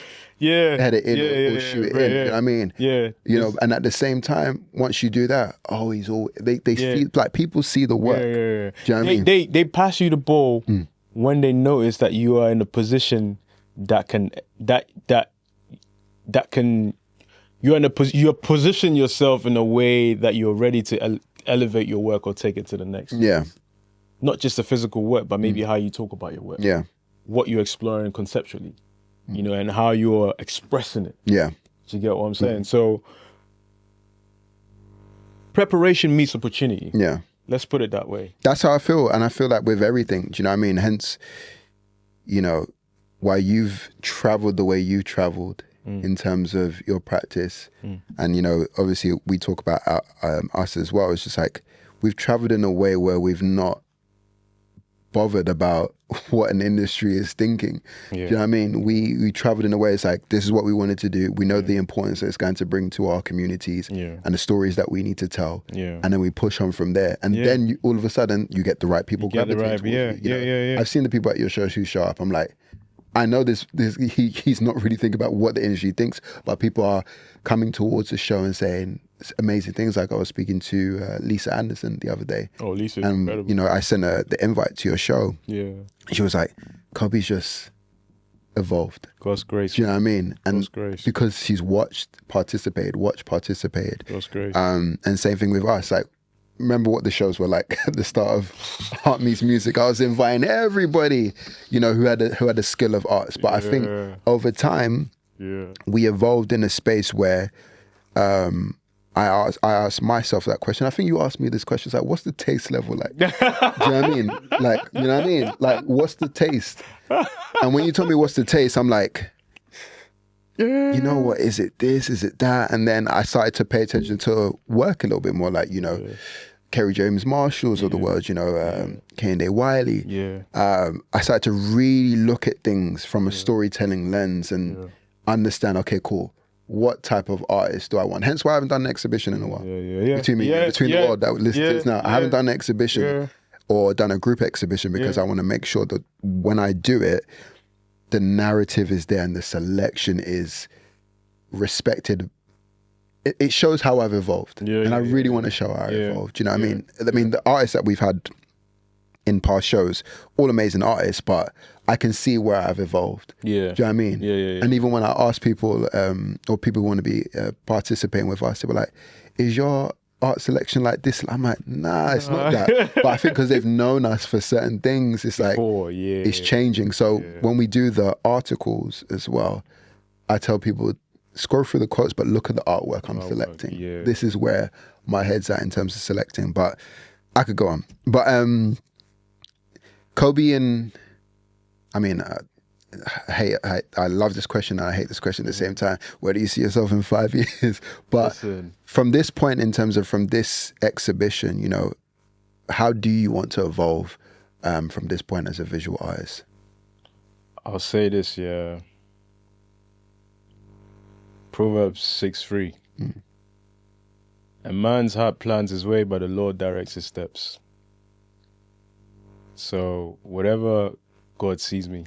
B: head it in or shoot it in. You know what I mean?
A: Yeah.
B: You know, and at the same time, once you do that, they feel like people see the work.
A: Yeah.
B: Do you know what I mean?
A: They pass you the ball when they notice that you are in a position you position yourself in a way that you're ready to elevate your work or take it to the next.
B: Yeah.
A: Not just the physical work, but maybe how you talk about your work.
B: Yeah.
A: What you're exploring conceptually, you know, and how you're expressing it.
B: Yeah.
A: Do you get what I'm saying? So preparation meets opportunity.
B: Yeah.
A: Let's put it that way.
B: That's how I feel. And I feel like with everything, do you know what I mean? Hence, you know, while you've traveled the way you traveled in terms of your practice, and, you know, obviously we talk about us as well. It's just like, we've traveled in a way where we've not bothered about what an industry is thinking. Do you know what I mean? We traveled in a way, it's like, this is what we wanted to do. We know the importance that it's going to bring to our communities and the stories that we need to tell. And then we push on from there. And then all of a sudden you get the right people gravitating towards you. I've seen the people at your shows who show up. I'm like, I know he's not really thinking about what the industry thinks, but people are coming towards the show and saying amazing things. Like I was speaking to Lisa Anderson the other day.
A: Oh, Lisa's
B: and
A: incredible.
B: You know, I sent her the invite to your show.
A: Yeah.
B: She was like, Koby's just evolved.
A: God's grace.
B: Do you know what I mean? And
A: God's grace.
B: because she's participated.
A: God's grace.
B: And same thing with us. Like, remember what the shows were like at the start of Art Meets Music. I was inviting everybody, you know, who had a skill of arts. But I think over time, we evolved in a space where I asked myself that question. I think you asked me this question. It's like, what's the taste level like? Do you know what I mean? Like, you know what I mean? Like, what's the taste? And when you told me what's the taste, I'm like, you know what, is it this, is it that? And then I started to pay attention to work a little bit more, like, you know, Kerry James Marshalls of the world, you know, K&A Wiley. I started to really look at things from a storytelling lens and understand, okay, cool, what type of artist do I want? Hence why I haven't done an exhibition in a while. Between the world that listed now, I haven't done an exhibition or done a group exhibition because I want to make sure that when I do it, the narrative is there and the selection is respected. It shows how I've evolved. I really want to show how I've evolved. Do you know what I mean? I mean, the artists that we've had in past shows, all amazing artists, but I can see where I've evolved. Do you know what I mean? And even when I ask people, or people who want to be participating with us, they were like, is your art selection like this? I'm like, nah, it's not that. But I think because they've known us for certain things, it's like, it's changing. So when we do the articles as well, I tell people, scroll through the quotes, but look at the artwork I'm selecting. This is where my head's at in terms of selecting. But I could go on. But Koby and, I mean, I love this question and I hate this question at the same time. Where do you see yourself in 5 years? But from this point, in terms of from this exhibition, you know, how do you want to evolve from this point as a visual artist?
A: I'll say this, Proverbs 6:3. A man's heart plans his way, but the Lord directs his steps. So whatever God sees me,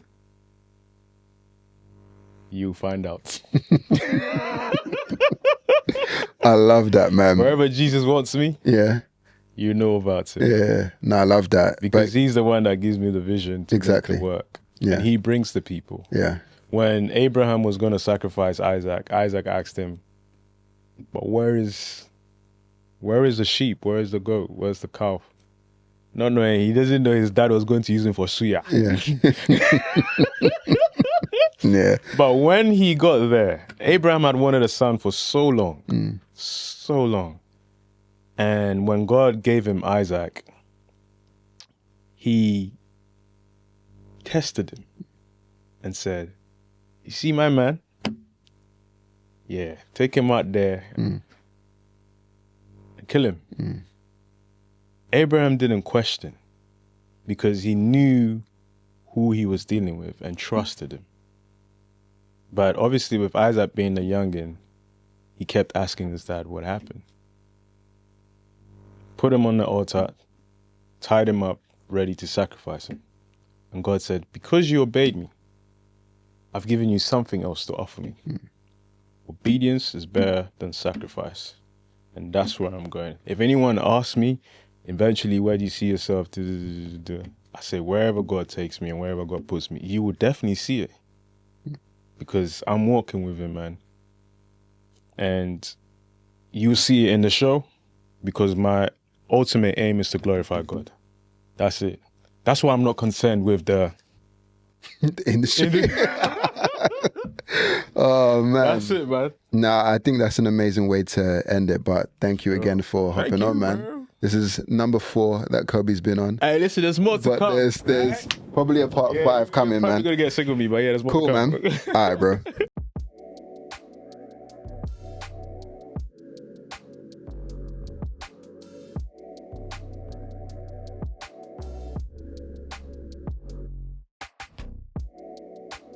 A: you find out.
B: I love that, man.
A: Wherever Jesus wants me, you know about it.
B: Yeah, no, I love that.
A: Because he's the one that gives me the vision to make the work. And he brings the people. When Abraham was going to sacrifice Isaac, Isaac asked him, but where is Where is the sheep? Where is the goat? Where's the cow? Not knowing, he doesn't know his dad was going to use him for suya.
B: Yeah. Yeah.
A: But when he got there, Abraham had wanted a son for so long. So long. And when God gave him Isaac, he tested him and said, you see my man? Yeah, take him out there and kill him. Abraham didn't question because he knew who he was dealing with and trusted him. But obviously with Isaac being the youngin, he kept asking his dad what happened. Put him on the altar, tied him up, ready to sacrifice him. And God said, because you obeyed me, I've given you something else to offer me. Obedience is better than sacrifice. And that's where I'm going. If anyone asks me, eventually, where do you see yourself? I say, wherever God takes me and wherever God puts me, you will definitely see it. Because I'm walking with him, man. And you'll see it in the show because my ultimate aim is to glorify God. That's it. That's why I'm not concerned with the
B: industry. Oh, man.
A: That's it, man.
B: Nah, I think that's an amazing way to end it. But thank you again for hopping on, man.
A: Bro.
B: This is number 4 that Koby's been on.
A: Hey, listen, there's more to
B: but
A: come.
B: there's probably a part 5 coming, man.
A: You're going to get sick of me, but yeah, there's more
B: cool,
A: to come.
B: Man. All right, bro.